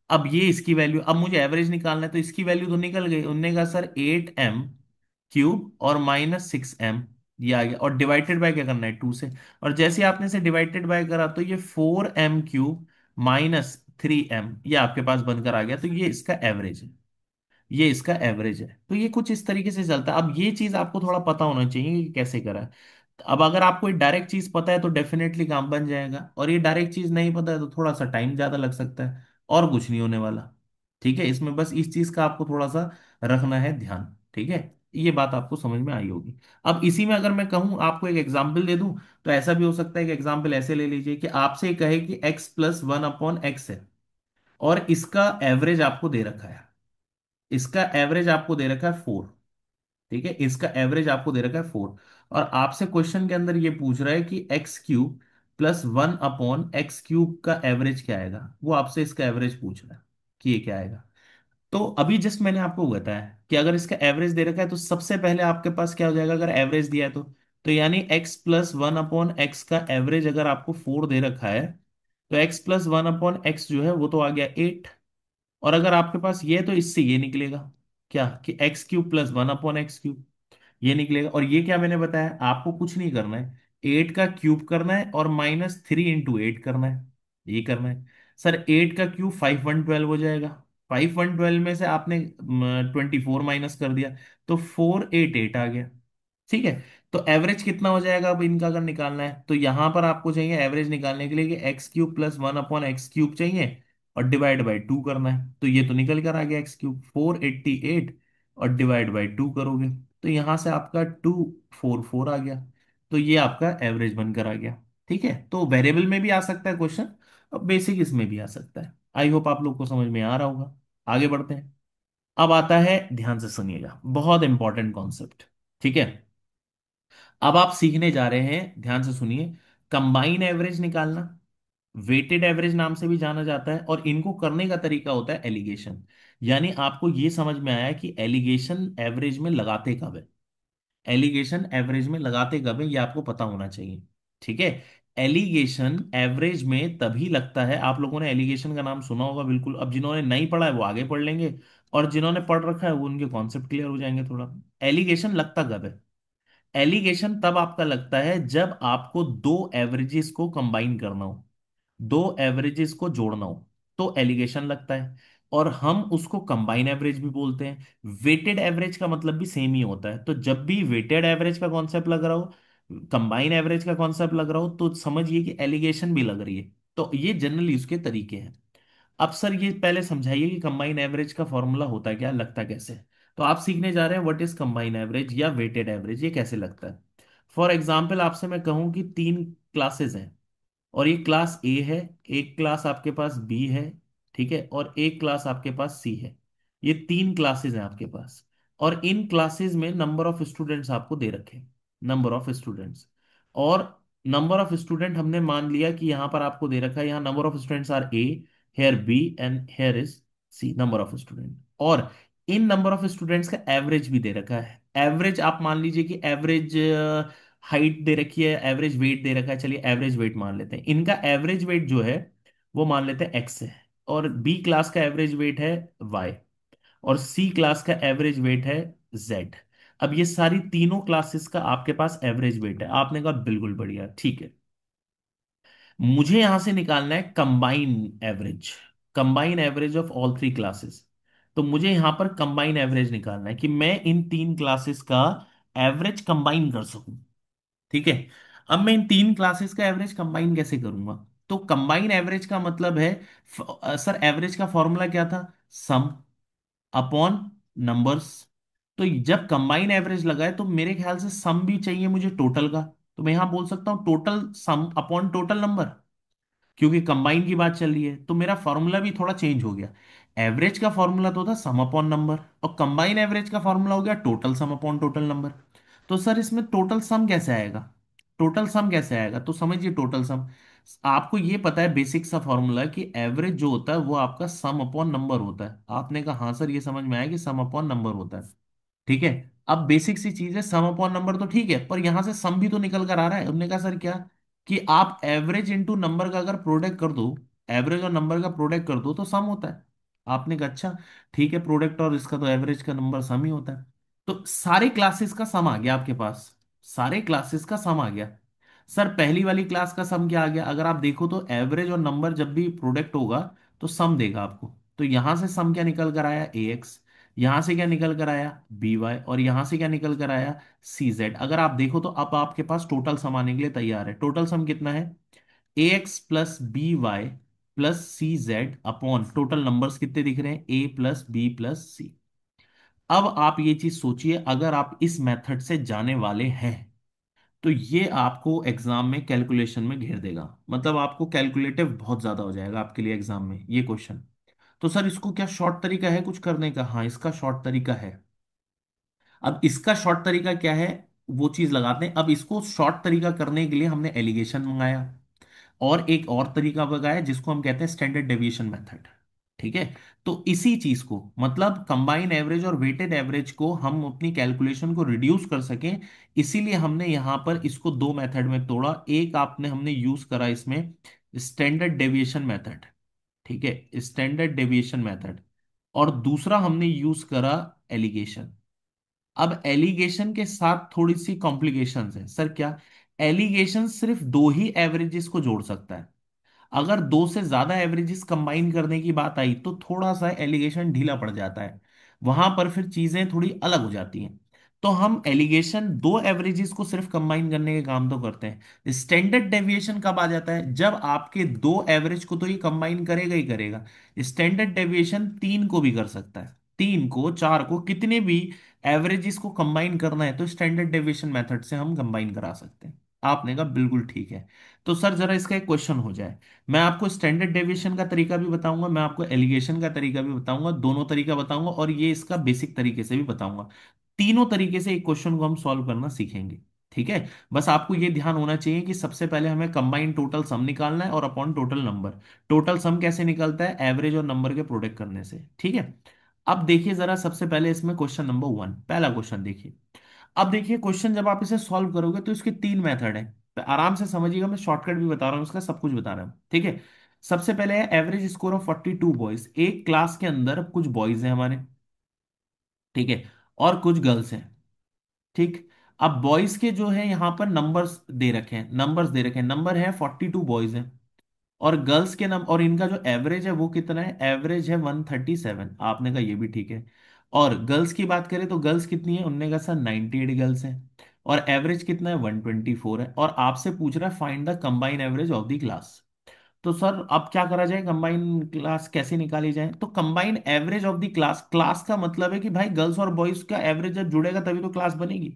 अब ये इसकी वैल्यू, अब मुझे एवरेज निकालना है तो इसकी वैल्यू तो निकल गई। उनने कहा सर 8m³ और -6m, ये आ गया, और डिवाइडेड बाय क्या करना है, 2 से। और जैसे आपने इसे डिवाइडेड बाय करा तो ये 4m³ -3m, ये आपके पास बनकर आ गया। तो ये इसका एवरेज है, ये इसका एवरेज है। तो ये कुछ इस तरीके से चलता है। अब ये चीज आपको थोड़ा पता होना चाहिए कि कैसे करा है। अब अगर आपको ये डायरेक्ट चीज पता है तो डेफिनेटली काम बन जाएगा, और ये डायरेक्ट चीज नहीं पता है तो थोड़ा सा टाइम ज्यादा लग सकता है, और कुछ नहीं होने वाला। ठीक है, इसमें बस इस चीज का आपको थोड़ा सा रखना है ध्यान। ठीक है, ये बात आपको समझ में आई होगी। अब इसी में अगर मैं कहूँ आपको एक एग्जाम्पल दे दूं, तो ऐसा भी हो सकता है कि एग्जाम्पल ऐसे ले लीजिए कि आपसे कहे कि x plus one upon x है, और इसका एवरेज आपको दे रखा है, इसका एवरेज आपको दे रखा है 4। ठीक है, इसका एवरेज आपको दे रखा है 4, और आपसे क्वेश्चन के अंदर ये पूछ रहा है कि x cube plus one upon x cube का एवरेज क्या आएगा, वो आपसे इसका एवरेज पूछ रहा है कि ये क्या आएगा। तो अभी जस्ट मैंने आपको बताया कि अगर इसका एवरेज दे रखा है तो सबसे पहले आपके पास क्या हो जाएगा, अगर एवरेज दिया है तो यानी X plus one upon x का एवरेज अगर आपको 4 दे रखा है, तो x plus one upon x जो है वो तो आ गया 8। और अगर आपके पास ये है तो इससे ये निकलेगा क्या, कि x cube plus one upon x cube, ये निकलेगा। और ये क्या मैंने बताया आपको, कुछ नहीं करना है, 8 का क्यूब करना है और -3 × 8 करना है, ये करना है। सर 8 का क्यूब 5 1 12 हो जाएगा, 5 1 12 में से आपने 24 माइनस कर दिया, तो 4 8 8 आ गया। ठीक है, तो एवरेज कितना हो जाएगा अब इनका अगर निकालना है, तो यहां पर आपको चाहिए एवरेज निकालने के लिए कि x cube plus one upon x cube चाहिए, और डिवाइड बाई 2 करना है। तो ये तो निकल कर आ गया, एक्स क्यूब 488, और डिवाइड बाई 2 करोगे तो यहां से आपका 244 आ गया। तो ये आपका एवरेज बनकर आ गया। ठीक है, तो वेरिएबल में भी आ सकता है क्वेश्चन, और बेसिक इसमें भी आ सकता है। आई होप आप लोग को समझ में आ रहा होगा। आगे बढ़ते हैं। अब आता है, ध्यान से सुनिएगा, बहुत इंपॉर्टेंट कॉन्सेप्ट। ठीक है, अब आप सीखने जा रहे हैं, ध्यान से सुनिए। कंबाइन एवरेज निकालना, वेटेड एवरेज नाम से भी जाना जाता है, और इनको करने का तरीका होता है एलिगेशन। यानी आपको ये समझ में आया कि एलिगेशन एवरेज में लगाते कब है, एलिगेशन एवरेज में लगाते कब है ये आपको पता होना चाहिए। ठीक है, एलिगेशन एवरेज में तभी लगता है, आप लोगों ने एलिगेशन का नाम सुना होगा बिल्कुल, अब जिन्होंने नहीं पढ़ा है वो आगे पढ़ लेंगे, और जिन्होंने पढ़ रखा है वो उनके कॉन्सेप्ट क्लियर हो जाएंगे थोड़ा। एलिगेशन लगता कब है, एलिगेशन तब आपका लगता है जब आपको दो एवरेजेस को कंबाइन करना हो, दो एवरेजेस को जोड़ना हो, तो एलिगेशन लगता है। और हम उसको कंबाइन एवरेज भी बोलते हैं। वेटेड एवरेज का मतलब भी सेम ही होता है। तो जब भी वेटेड एवरेज का कॉन्सेप्ट लग रहा हो, कंबाइन एवरेज का कॉन्सेप्ट लग रहा हो, तो समझिए कि एलिगेशन भी लग रही है। तो ये जनरली उसके तरीके हैं। अब सर ये पहले समझाइए कि कंबाइन एवरेज का फॉर्मूला होता है क्या, लगता कैसे है। तो आप सीखने जा रहे हैं व्हाट इज कंबाइन एवरेज या वेटेड एवरेज, ये कैसे लगता है। फॉर एग्जाम्पल आपसे मैं कहूं कि 3 क्लासेस हैं, और ये क्लास ए है, एक क्लास आपके पास बी है, ठीक है, और एक क्लास आपके पास सी है। ये 3 क्लासेस हैं आपके पास, और इन क्लासेस में नंबर ऑफ स्टूडेंट्स आपको दे रखे, नंबर ऑफ स्टूडेंट्स। और नंबर ऑफ स्टूडेंट हमने मान लिया कि यहां पर आपको दे रखा है, यहाँ number of students are A, here B, and here is C, number of student. और इन नंबर ऑफ स्टूडेंट्स का एवरेज भी दे रखा है। एवरेज आप मान लीजिए कि एवरेज हाइट दे रखी है, एवरेज वेट दे रखा है, चलिए एवरेज वेट मान लेते हैं। इनका एवरेज वेट जो है वो मान लेते हैं एक्स है, और बी क्लास का एवरेज वेट है वाई, और सी क्लास का एवरेज वेट है जेड। अब ये सारी तीनों क्लासेस का आपके पास एवरेज वेट है। आपने कहा बिल्कुल बढ़िया, ठीक है, मुझे यहां से निकालना है combine average, combine average of all 3 classes. तो मुझे यहां पर कंबाइन एवरेज निकालना है कि मैं इन 3 क्लासेस का एवरेज कंबाइन कर सकूं। ठीक है, अब मैं इन 3 क्लासेस का एवरेज कंबाइन कैसे करूंगा। तो कंबाइन एवरेज का मतलब है, सर एवरेज का फॉर्मूला क्या था, सम अपॉन नंबर्स। तो जब कंबाइन एवरेज लगा है तो मेरे ख्याल से सम भी चाहिए मुझे टोटल का। तो मैं यहां बोल सकता हूं total sum upon total number, क्योंकि कंबाइन की बात चल रही है। तो मेरा फॉर्मूला भी थोड़ा चेंज हो गया। एवरेज का फॉर्मूला तो था सम अपॉन नंबर, और कंबाइन एवरेज का फॉर्मूला हो गया total sum upon total number. तो सर इसमें टोटल सम कैसे आएगा, टोटल सम कैसे आएगा, तो समझिए टोटल सम, आपको ये पता है बेसिक सा फॉर्मूला कि एवरेज जो होता है वो आपका सम अपॉन नंबर होता है। आपने कहा हाँ सर ये समझ में आया कि सम अपॉन नंबर होता है। ठीक है, अब बेसिक सी चीज है, सम अपॉन नंबर तो ठीक है, पर यहां से सम भी तो निकल कर आ रहा है। हमने कहा सर क्या, कि आप एवरेज इंटू नंबर का अगर प्रोडक्ट कर दो, एवरेज और नंबर का प्रोडक्ट कर दो तो सम होता है। आपने कहा अच्छा ठीक है, प्रोडक्ट और इसका तो एवरेज का नंबर सम ही होता है। तो सारे क्लासेस का सम आ गया आपके पास, सारे क्लासेस का सम आ गया। सर पहली वाली क्लास का सम क्या आ गया, अगर आप देखो तो एवरेज और नंबर जब भी प्रोडक्ट होगा तो सम देगा आपको। तो यहां से सम क्या निकल कर आया, ए एक्स। यहां से क्या निकल कर आया, बी वाई, और यहां से क्या निकल कर आया, सी जेड। अगर आप देखो तो अब आपके पास टोटल सम आने के लिए तैयार है। टोटल सम कितना है, A X plus B Y plus C Z upon total numbers कितने दिख रहे हैं, A plus B plus C. अब आप ये चीज सोचिए, अगर आप इस मेथड से जाने वाले हैं तो ये आपको एग्जाम में कैलकुलेशन में घेर देगा। मतलब आपको कैलकुलेटिव बहुत ज्यादा हो जाएगा आपके लिए एग्जाम में ये क्वेश्चन। तो सर इसको क्या शॉर्ट तरीका है कुछ करने का, हाँ इसका शॉर्ट तरीका है। अब इसका शॉर्ट तरीका क्या है, वो चीज लगाते हैं। अब इसको शॉर्ट तरीका करने के लिए हमने एलिगेशन मंगाया, और एक और तरीका लगाया जिसको हम कहते हैं स्टैंडर्ड डेविएशन मेथड। ठीक है। तो इसी चीज को, मतलब कंबाइन एवरेज और वेटेड एवरेज को हम अपनी कैलकुलेशन को रिड्यूस कर सकें, इसीलिए हमने यहां पर इसको दो मेथड में तोड़ा। एक आपने हमने यूज करा इसमें स्टैंडर्ड डेविएशन मेथड, ठीक है, स्टैंडर्ड डेविएशन मेथड, और दूसरा हमने यूज करा एलिगेशन। अब एलिगेशन के साथ थोड़ी सी कॉम्प्लिकेशंस है सर। क्या, एलिगेशन सिर्फ दो ही एवरेजेस को जोड़ सकता है। अगर दो से ज्यादा एवरेजेस कंबाइन करने की बात आई तो थोड़ा सा एलिगेशन ढीला पड़ जाता है, वहां पर फिर चीजें थोड़ी अलग हो जाती हैं। तो हम एलिगेशन दो एवरेजेस को सिर्फ कंबाइन करने के काम तो करते हैं। स्टैंडर्ड डेविएशन कब आ जाता है, जब आपके दो एवरेज को तो ये कंबाइन करेगा ही करेगा, स्टैंडर्ड डेविएशन तीन को भी कर सकता है, तीन को, चार को, कितने भी एवरेजेस को कंबाइन करना है तो स्टैंडर्ड डेविएशन मेथड से हम कंबाइन करा सकते हैं। आपने कहा बिल्कुल ठीक है। तो सर जरा इसका एक क्वेश्चन हो जाए। मैं आपको स्टैंडर्ड डेविएशन का तरीका भी बताऊंगा, मैं आपको एलिगेशन का तरीका भी बताऊंगा, दोनों तरीका बताऊंगा, और ये इसका बेसिक तरीके से भी बताऊंगा। तीनों तरीके से एक क्वेश्चन को हम सॉल्व करना सीखेंगे। ठीक है। बस आपको ये ध्यान होना चाहिए कि सबसे पहले हमें कंबाइंड टोटल सम निकालना है और upon total number. Total sum कैसे निकलता है, एवरेज और नंबर के प्रोडक्ट करने से। ठीक है। अब देखिए जरा, सबसे पहले इसमें क्वेश्चन नंबर वन, पहला क्वेश्चन देखिए। अब देखिए क्वेश्चन जब आप इसे सॉल्व करोगे तो इसके तीन मेथड है। तो आराम से समझिएगा, मैं शॉर्टकट भी बता रहा हूँ, उसका सब कुछ बता रहा हूँ। ठीक है। सबसे पहले है एवरेज स्कोर ऑफ 42 बॉयज। एक क्लास के अंदर कुछ बॉयज हैं हमारे, ठीक है, और कुछ गर्ल्स हैं। ठीक। अब बॉयज के जो है यहाँ पर नंबर्स दे रखे हैं, नंबर्स दे रखे हैं, नंबर है 42 बॉयज हैं। और गर्ल्स के नंबर, और इनका जो एवरेज है वो कितना है, एवरेज है 137। आपने कहा ये भी ठीक है। और गर्ल्स की बात करें तो गर्ल्स कितनी है, उनने कहा सर 98 गर्ल्स हैं। और एवरेज कितना है, 124 है। और आपसे पूछ रहा है find the combine average of the class. तो सर अब क्या करा जाए, कंबाइन क्लास कैसे निकाली जाए। तो combine average of the class, class का मतलब है कि भाई गर्ल्स और बॉयज का एवरेज जब जुड़ेगा तभी तो क्लास बनेगी।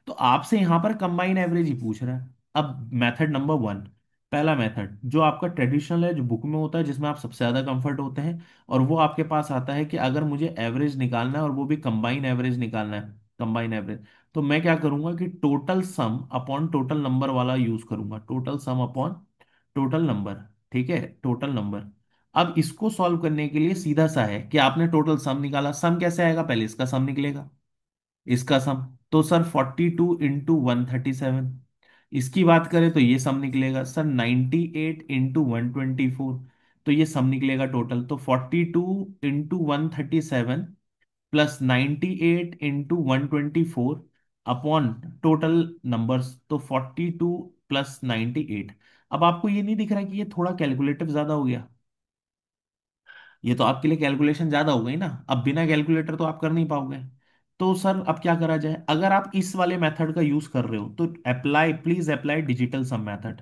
तो आपसे यहां पर कंबाइन एवरेज ही पूछ रहा है। अब मेथड नंबर वन, पहला मेथड जो आपका ट्रेडिशनल है, जो बुक में होता है, जिसमें आप सबसे ज्यादा कंफर्ट होते हैं, और वो आपके पास आता है कि अगर मुझे एवरेज निकालना है और वो भी कंबाइन एवरेज निकालना है, कंबाइन एवरेज, तो मैं क्या करूंगा कि total sum upon total number वाला यूज करूंगा, total sum upon total number. ठीक है, टोटल नंबर। अब इसको सॉल्व करने के लिए सीधा सा है कि आपने टोटल सम निकाला, सम कैसे आएगा, पहले इसका सम निकलेगा, इसका सम। तो सर 42 इंटू 137। इसकी बात करें तो ये सम निकलेगा सर 98 इंटू 124। तो ये सम निकलेगा टोटल। तो 42 into 137 plus 98 into 124 upon total numbers, तो 42 प्लस 98। अब आपको ये नहीं दिख रहा कि ये थोड़ा कैलकुलेटिव ज्यादा हो गया, ये तो आपके लिए कैलकुलेशन ज्यादा हो गई ना। अब बिना कैलकुलेटर तो आप कर नहीं पाओगे। तो सर अब क्या करा जाए, अगर आप इस वाले मेथड का यूज कर रहे हो तो apply, please apply digital sum method.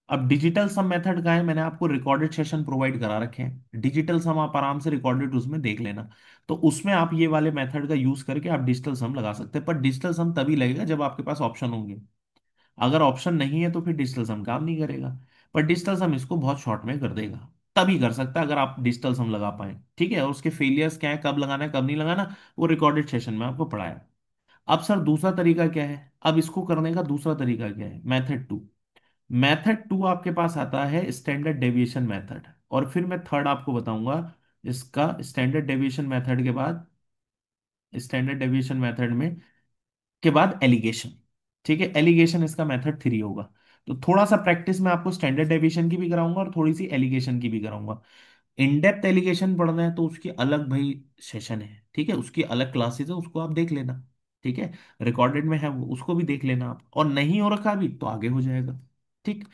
अब डिजिटल सम मेथड का है, मैंने आपको रिकॉर्डेड सेशन प्रोवाइड करा रखे हैं, डिजिटल सम आप आराम से रिकॉर्डेड उसमें देख लेना। तो उसमें आप ये वाले मेथड का यूज करके आप डिजिटल सम लगा सकते हैं, पर डिजिटल सम तभी लगेगा जब आपके पास ऑप्शन होंगे। अगर ऑप्शन नहीं है तो फिर डिजिटल सम काम नहीं करेगा। पर डिजिटल सम इसको बहुत शॉर्ट में कर देगा, तभी कर सकता है अगर आप डिजिटल सम लगा पाए। ठीक है। और उसके फेलियर्स क्या है, कब लगाना है कब नहीं लगाना, वो रिकॉर्डेड सेशन में आपको पढ़ाया। अब सर दूसरा तरीका क्या है, अब इसको करने का दूसरा तरीका क्या है, मेथड टू। मेथड टू आपके पास आता है स्टैंडर्ड डेविएशन मेथड, और फिर मैं थर्ड आपको बताऊंगा इसका, स्टैंडर्ड डेविएशन मेथड के बाद, स्टैंडर्ड डेविएशन मेथड में के बाद एलिगेशन। ठीक है, एलिगेशन इसका मेथड थ्री होगा। तो थोड़ा सा प्रैक्टिस मैं आपको स्टैंडर्ड डेविएशन की भी कराऊंगा और थोड़ी सी एलिगेशन की भी कराऊंगा। इन डेप्थ एलिगेशन पढ़ना है तो उसकी अलग भाई सेशन है, ठीक है, उसकी अलग क्लासेस है, उसको आप देख लेना। ठीक है, रिकॉर्डेड में है वो, उसको भी देख लेना आप, और नहीं हो रखा अभी तो आगे हो जाएगा। ठीक।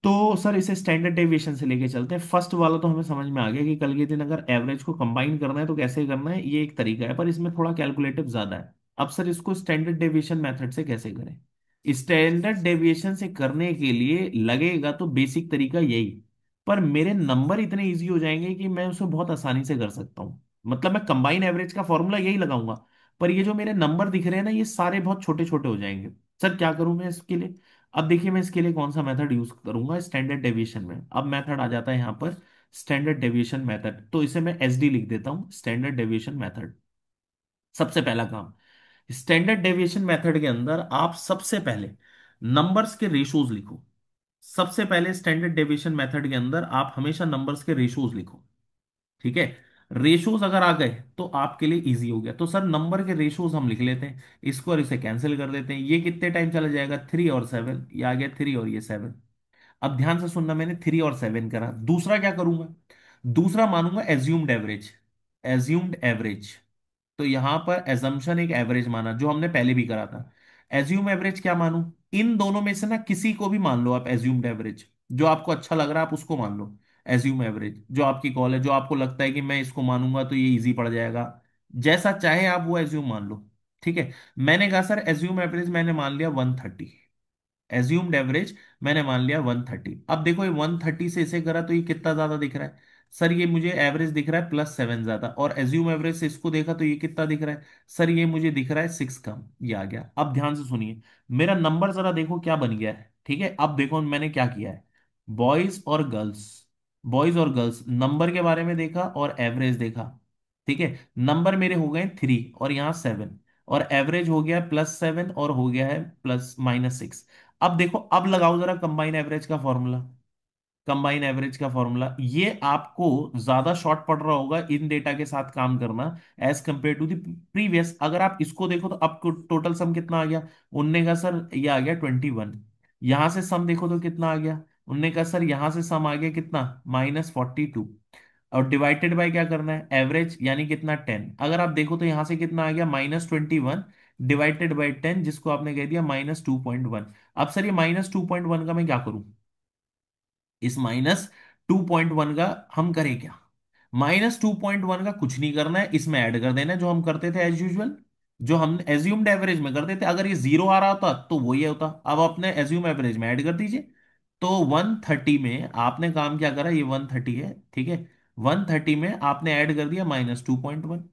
तो सर इसे स्टैंडर्ड डेविएशन से लेके चलते हैं। फर्स्ट वाला तो हमें समझ में आ गया कि कल के दिन अगर एवरेज को कंबाइन करना है तो कैसे करना है, ये एक तरीका है, पर इसमें थोड़ा कैलकुलेटिव ज्यादा है। अब सर इसको स्टैंडर्ड डेविएशन मेथड से कैसे करें? स्टैंडर्ड डेविएशन से करने के लिए लगेगा तो बेसिक तरीका यही, पर मेरे नंबर इतने इजी हो जाएंगे कि मैं उसे बहुत आसानी से कर सकता हूँ। मतलब मैं कंबाइन एवरेज का फॉर्मूला यही लगाऊंगा, पर ये जो मेरे नंबर दिख रहे हैं ना, ये सारे बहुत छोटे छोटे हो जाएंगे। सर क्या करूं मैं इसके लिए? अब देखिए मैं इसके लिए कौन सा मेथड यूज करूंगा स्टैंडर्ड डेविएशन में। अब मेथड आ जाता है यहाँ पर स्टैंडर्ड डेविएशन मेथड, तो इसे मैं एसडी लिख देता हूँ, स्टैंडर्ड डेविएशन मेथड। सबसे पहला काम, स्टैंडर्ड डेविएशन मेथड के अंदर आप सबसे पहले नंबर्स के रेशोज लिखो। सबसे पहले स्टैंडर्ड डेविएशन मेथड के अंदर आप हमेशा नंबर्स के रेशोज लिखो। ठीक है? रेशोज अगर आ गए तो आपके लिए इजी हो गया। तो सर नंबर के रेशोज हम लिख लेते हैं, इसको और इसे कैंसिल कर देते हैं। ये कितने टाइम चला जाएगा? 3 और 7, ये आ गया 3 और ये 7। अब ध्यान से सुनना, मैंने 3 और 7 करा। दूसरा क्या करूंगा? दूसरा मानूंगा एज्यूम्ड एवरेज। एज्यूम्ड एवरेज, तो यहां पर एजम्पशन एक एवरेज माना जो हमने पहले भी करा था। एज्यूम एवरेज क्या मानूं? इन दोनों में से ना किसी को भी मान लो आप एज्यूम्ड एवरेज, जो आपको अच्छा लग रहा है आप उसको मान लो। एज्यूम एवरेज जो आपकी कॉल है, जो आपको लगता है कि मैं इसको मानूंगा तो ये इजी पड़ जाएगा, जैसा चाहे आप वो एज्यूम मान लो। ठीक है? मैंने कहा सर एज्यूम एवरेज मैंने मान लिया 130। एज्यूम्ड एवरेज मैंने मान लिया 130। अब देखो ये 130 से इसे करा तो ये कितना ज्यादा दिख रहा है? सर ये मुझे एवरेज दिख रहा है +7 ज्यादा, और एज्यूम एवरेज से इसको देखा तो ये कितना दिख रहा है? सर ये मुझे दिख रहा है 6 कम। ये आ गया। अब ध्यान से सुनिए, मेरा नंबर जरा देखो क्या बन गया है। ठीक है? अब देखो मैंने क्या किया है। बॉयज और गर्ल्स, बॉयज और गर्ल्स नंबर के बारे में देखा और एवरेज देखा। ठीक है? नंबर मेरे हो गए 3 और यहाँ 7, और एवरेज हो गया +7 और हो गया है -6। अब देखो, अब लगाओ जरा कंबाइन एवरेज का फॉर्मूला। कंबाइन एवरेज का फॉर्मूला ये आपको ज्यादा शॉर्ट पड़ रहा होगा इन डेटा के साथ काम करना as compare to the previous. अगर आप इसको देखो तो आपको टोटल सम कितना आ गया? उनने का सर ये आ गया 21। यहां से सम देखो तो कितना आ गया? उनने का सर यहां से सम आ गया कितना? -42। और डिवाइडेड बाय क्या करना है? एवरेज, यानी कितना? 10। अगर आप देखो तो यहां से कितना आ गया? -21 डिवाइडेड बाय 10, जिसको आपने कह दिया -2.1। अब सर ये -2.1 का मैं क्या करूं? इस -2.1 का हम करें क्या? -2.1 का कुछ नहीं करना है, इसमें ऐड कर देना है जो हम करते थे एज यूजुअल, जो हम एज्यूम्ड एवरेज में करते थे। अगर ये जीरो आ रहा होता तो वो ये होता। अब अपने एज्यूम एवरेज में ऐड कर दीजिए। तो 130 में आपने काम क्या करा? ये 130 है, ठीक है? 130 में आपने ऐड कर दिया -2.1,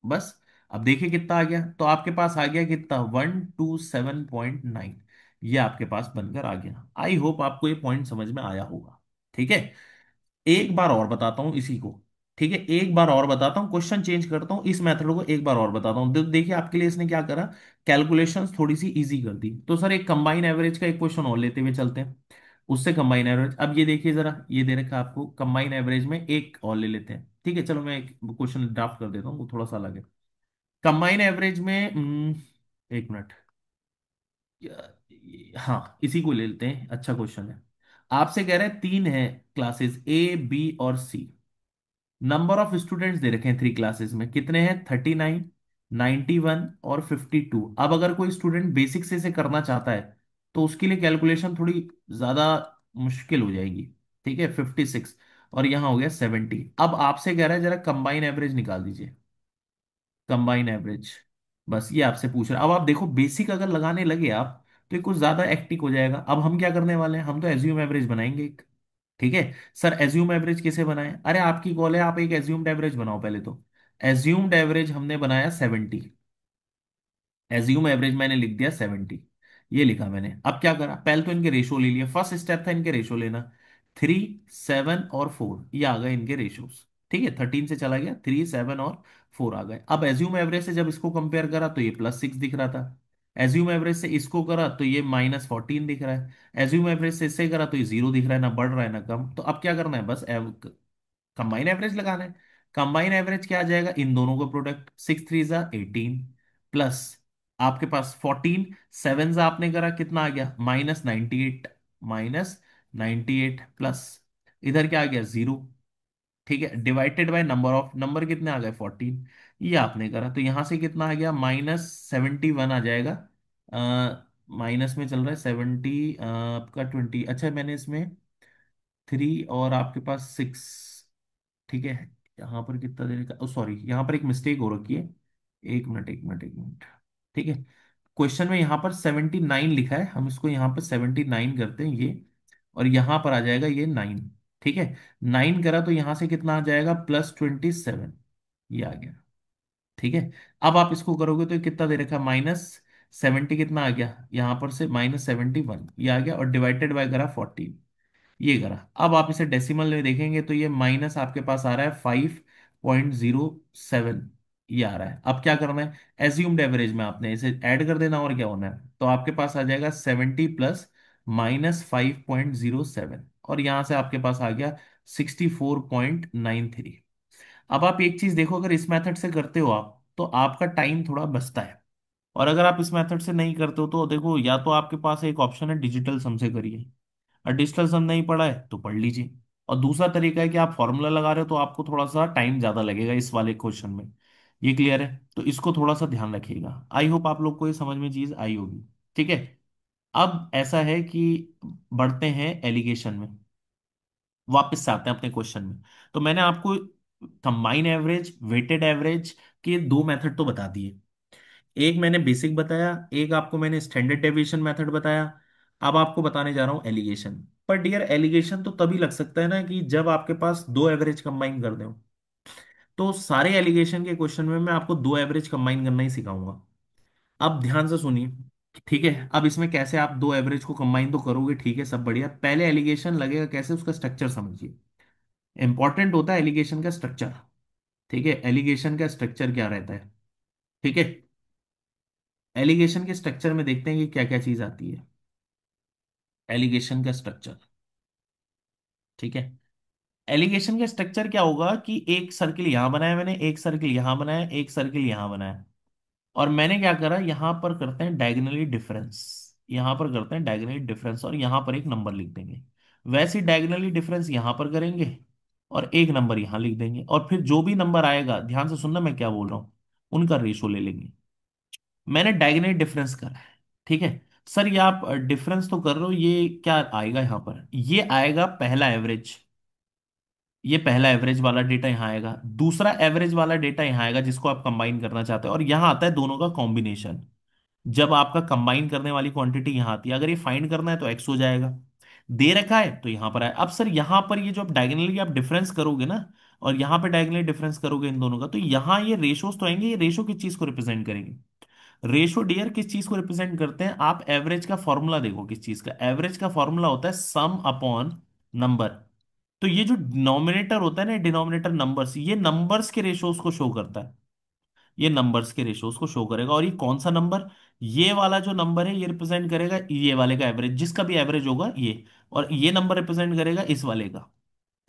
बस। अब देखिए कितना आ गया, तो आपके पास आ गया कितना? 127.9। ये आपके पास बनकर आ गया। आई होप आपको ये पॉइंट समझ में आया होगा। ठीक है? एक बार और बताता हूं इसी को। ठीक है? एक बार और बताता हूं, क्वेश्चन चेंज करता हूं, इस मेथड को एक बार और बताता हूं। देखिए आपके लिए इसने क्या करा, कैलकुलेशंस थोड़ी सी इजी कर दी। तो सर एक कंबाइन एवरेज का एक क्वेश्चन और लेते हुए चलते हैं। उससे कंबाइन एवरेज, अब ये देखिए जरा, ये दे रखा है आपको कंबाइन एवरेज में एक और ले लेते हैं। ठीक है? चलो मैं एक क्वेश्चन ड्राफ्ट कर देता हूँ, वो थोड़ा सा अलग है। कंबाइन एवरेज में एक मिनट, हाँ इसी को ले लेते हैं, अच्छा क्वेश्चन है। आपसे कह रहे हैं तीन है क्लासेस ए बी और सी। नंबर ऑफ स्टूडेंट्स दे रखे हैं 3 क्लासेस में, कितने हैं? 39, 91 और 52। अब अगर कोई स्टूडेंट बेसिक से इसे करना चाहता है तो उसके लिए कैलकुलेशन थोड़ी ज्यादा मुश्किल हो जाएगी। ठीक है? 56 और यहाँ हो गया 70। अब आपसे कह रहा है जरा कंबाइन एवरेज निकाल दीजिए। कंबाइन एवरेज, बस ये आपसे पूछ रहा है। अब आप देखो बेसिक अगर लगाने लगे आप तो ये कुछ ज्यादा एक्टिक हो जाएगा। अब हम क्या करने वाले हैं? हम तो एज्यूम एवरेज बनाएंगे एक। ठीक है? सर एज्यूम एवरेज कैसे बनाए? अरे आपकी कॉल है, आप एक एज्यूम्ड एवरेज बनाओ पहले तो। एज्यूम्ड एवरेज हमने बनाया 70। एज्यूम एवरेज मैंने लिख दिया 70। ये लिखा मैंने। अब क्या करा? पहले तो इनके रेशो ले लिया, फर्स्ट स्टेप था इनके रेशो लेना। 3, 7 और 4 ये आ गए इनके रेशोस। ठीक है? 13 से चला गया, 3, 7 और 4 आ गए। अब एज्यूम एवरेज से जब इसको कंपेयर करा तो ये +6 दिख रहा था। एज्यूम एवरेज से इसको करा तो ये -14 दिख रहा है। एज्यूम एवरेज से इससे करा तो ये 0 दिख रहा है, ना बढ़ रहा है ना कम। तो अब क्या करना है? बस कंबाइन एवरेज लगाना है। कंबाइन एवरेज क्या आ जाएगा? इन दोनों का प्रोडक्ट, 6 3 18 प्लस आपके पास 14, 7 आपने करा कितना आ गया? -98। -98 प्लस इधर क्या आ गया? 0। ठीक है? Divided by number of, number कितने आ गए? 14। ये आपने करा तो यहां से कितना आ गया? -71 आ जाएगा। माइनस में चल रहा है 70, आपका 20। अच्छा मैंने इसमें 3 और आपके पास 6। ठीक है, यहाँ पर कितना देने का, सॉरी यहाँ पर एक मिस्टेक हो रखी है। एक मिनट, एक मिनट, एक मिनट। ठीक है, क्वेश्चन में यहाँ पर 79 लिखा है, हम इसको यहाँ पर 79 करते हैं ये, और यहाँ पर आ जाएगा ये 9। ठीक है, 9 करा तो यहाँ से कितना आ जाएगा, +27, ये आ गया। ठीक है, अब आप इसको करोगे तो ये कितना दे रखा है, -70, कितना आ गया यहाँ पर से, -71 ये आ गया, और डिवाइडेड बाय करा 14, ये करा। अब आप इसे डेसिमल में देखेंगे तो ये माइनस आपके पास आ रहा है 5.07, ये आ रहा है। अब क्या करना है, एज्यूम्ड एवरेज में आपने इसे ऐड कर देना, और क्या होना है, तो आपके पास आ जाएगा 70 प्लस -5.07, और यहां से आपके पास आ गया 64.93। अब आप एक चीज देखो, अगर इस मेथड से करते हो आप तो आपका टाइम थोड़ा बचता है, और अगर आप इस मेथड से नहीं करते हो तो देखो, या तो आपके पास एक ऑप्शन है डिजिटल सम से करिए, और डिजिटल सम नहीं पढ़ा है तो पढ़ लीजिए, और दूसरा तरीका है कि आप फॉर्मूला लगा रहे हो तो आपको थोड़ा सा टाइम ज्यादा लगेगा इस वाले क्वेश्चन में। ये क्लियर है, तो इसको थोड़ा सा ध्यान रखिएगा। आई होप आप लोग को ये समझ में चीज आई होगी। ठीक है, अब ऐसा है कि बढ़ते हैं एलिगेशन में, वापस से आते हैं अपने क्वेश्चन में। तो मैंने आपको कंबाइन एवरेज, वेटेड एवरेज के दो मेथड तो बता दिए, एक मैंने बेसिक बताया, एक आपको मैंने स्टैंडर्ड डेविएशन मेथड बताया। अब आपको बताने जा रहा हूं एलिगेशन। पर डियर, एलिगेशन तो तभी लग सकता है ना कि जब आपके पास दो एवरेज कंबाइन कर दें। तो सारे एलिगेशन के क्वेश्चन में मैं आपको दो एवरेज कंबाइन करना ही सिखाऊंगा। अब ध्यान से सुनिए। ठीक है, अब इसमें कैसे आप दो एवरेज को कंबाइन तो करोगे, ठीक है, सब बढ़िया, पहले एलिगेशन लगेगा कैसे, उसका स्ट्रक्चर समझिए। इंपॉर्टेंट होता है एलिगेशन का स्ट्रक्चर। ठीक है, एलिगेशन का स्ट्रक्चर क्या रहता है। ठीक है, एलिगेशन के स्ट्रक्चर में देखते हैं कि क्या क्या चीज आती है। एलिगेशन का स्ट्रक्चर, ठीक है, एलिगेशन का स्ट्रक्चर क्या होगा कि एक सर्किल यहां बनाया मैंने, एक सर्किल यहां बनाया, एक सर्किल यहां बनाया, और मैंने क्या करा, यहां पर करते हैं डायगनली डिफरेंस, यहां पर करते हैं डायगनली डिफरेंस, और यहां पर एक नंबर लिख देंगे। वैसे डायगनली डिफरेंस यहां पर करेंगे, और एक नंबर यहां लिख देंगे, और फिर जो भी नंबर आएगा, ध्यान से सुनना मैं क्या बोल रहा हूं, उनका रेशो ले लेंगे। मैंने डायगनल डिफरेंस करा है। ठीक है, सर ये आप डिफरेंस तो कर रहे हो, ये क्या आएगा यहाँ पर, ये आएगा पहला एवरेज, ये पहला एवरेज वाला डेटा यहाँ आएगा, दूसरा एवरेज वाला डेटा यहाँ आएगा जिसको आप कंबाइन करना चाहते हो, और यहाँ आता है दोनों का कॉम्बिनेशन। जब आपका कंबाइन करने वाली क्वांटिटी यहाँ आती है, अगर ये फाइंड करना है तो एक्स हो जाएगा, दे रखा है तो यहाँ पर आए। अब सर यहाँ पर ये जो आप डायगनली आप डिफरेंस करोगे ना, और यहाँ पे डायगनली डिफरेंस करोगे इन दोनों का, तो यहाँ ये रेशोज तो आएंगे, ये रेशो किस चीज को रिप्रेजेंट करेंगे, रेशो डियर किस चीज को रिप्रेजेंट करते हैं, आप एवरेज का फॉर्मूला देखो किस चीज का, एवरेज का फॉर्मूला होता है सम अपॉन नंबर। तो ये जो डिनोमिनेटर होता है ना, डिनोमिनेटर नंबर्स, ये नंबर्स के रेशोज को शो करता है, ये नंबर्स के रेशोज को शो करेगा, और ये कौन सा नंबर, ये वाला जो नंबर है ये रिप्रेजेंट करेगा ये वाले का एवरेज, जिसका भी एवरेज होगा ये, और ये नंबर रिप्रेजेंट करेगा इस वाले का।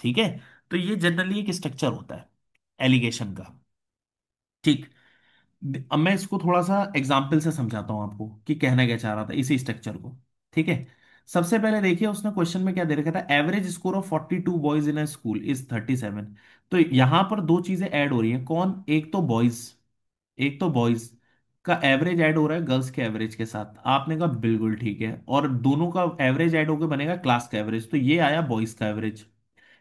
ठीक है, तो ये जनरली एक स्ट्रक्चर होता है एलिगेशन का। ठीक, अब मैं इसको थोड़ा सा एग्जाम्पल से समझाता हूं आपको कि कहना क्या चाह रहा था इसी स्ट्रक्चर को। ठीक है, सबसे पहले देखिए उसने क्वेश्चन में क्या दे रखा था, average score of 42 boys in a school is 37। तो यहां पर दो चीजें ऐड हो रही हैं, कौन, एक तो बॉयज, एक तो बॉयज का एवरेज ऐड हो रहा है गर्ल्स के एवरेज के साथ, आपने कहा बिल्कुल ठीक है, और दोनों का एवरेज ऐड होकर बनेगा क्लास का एवरेज, तो ये आया बॉयज का एवरेज,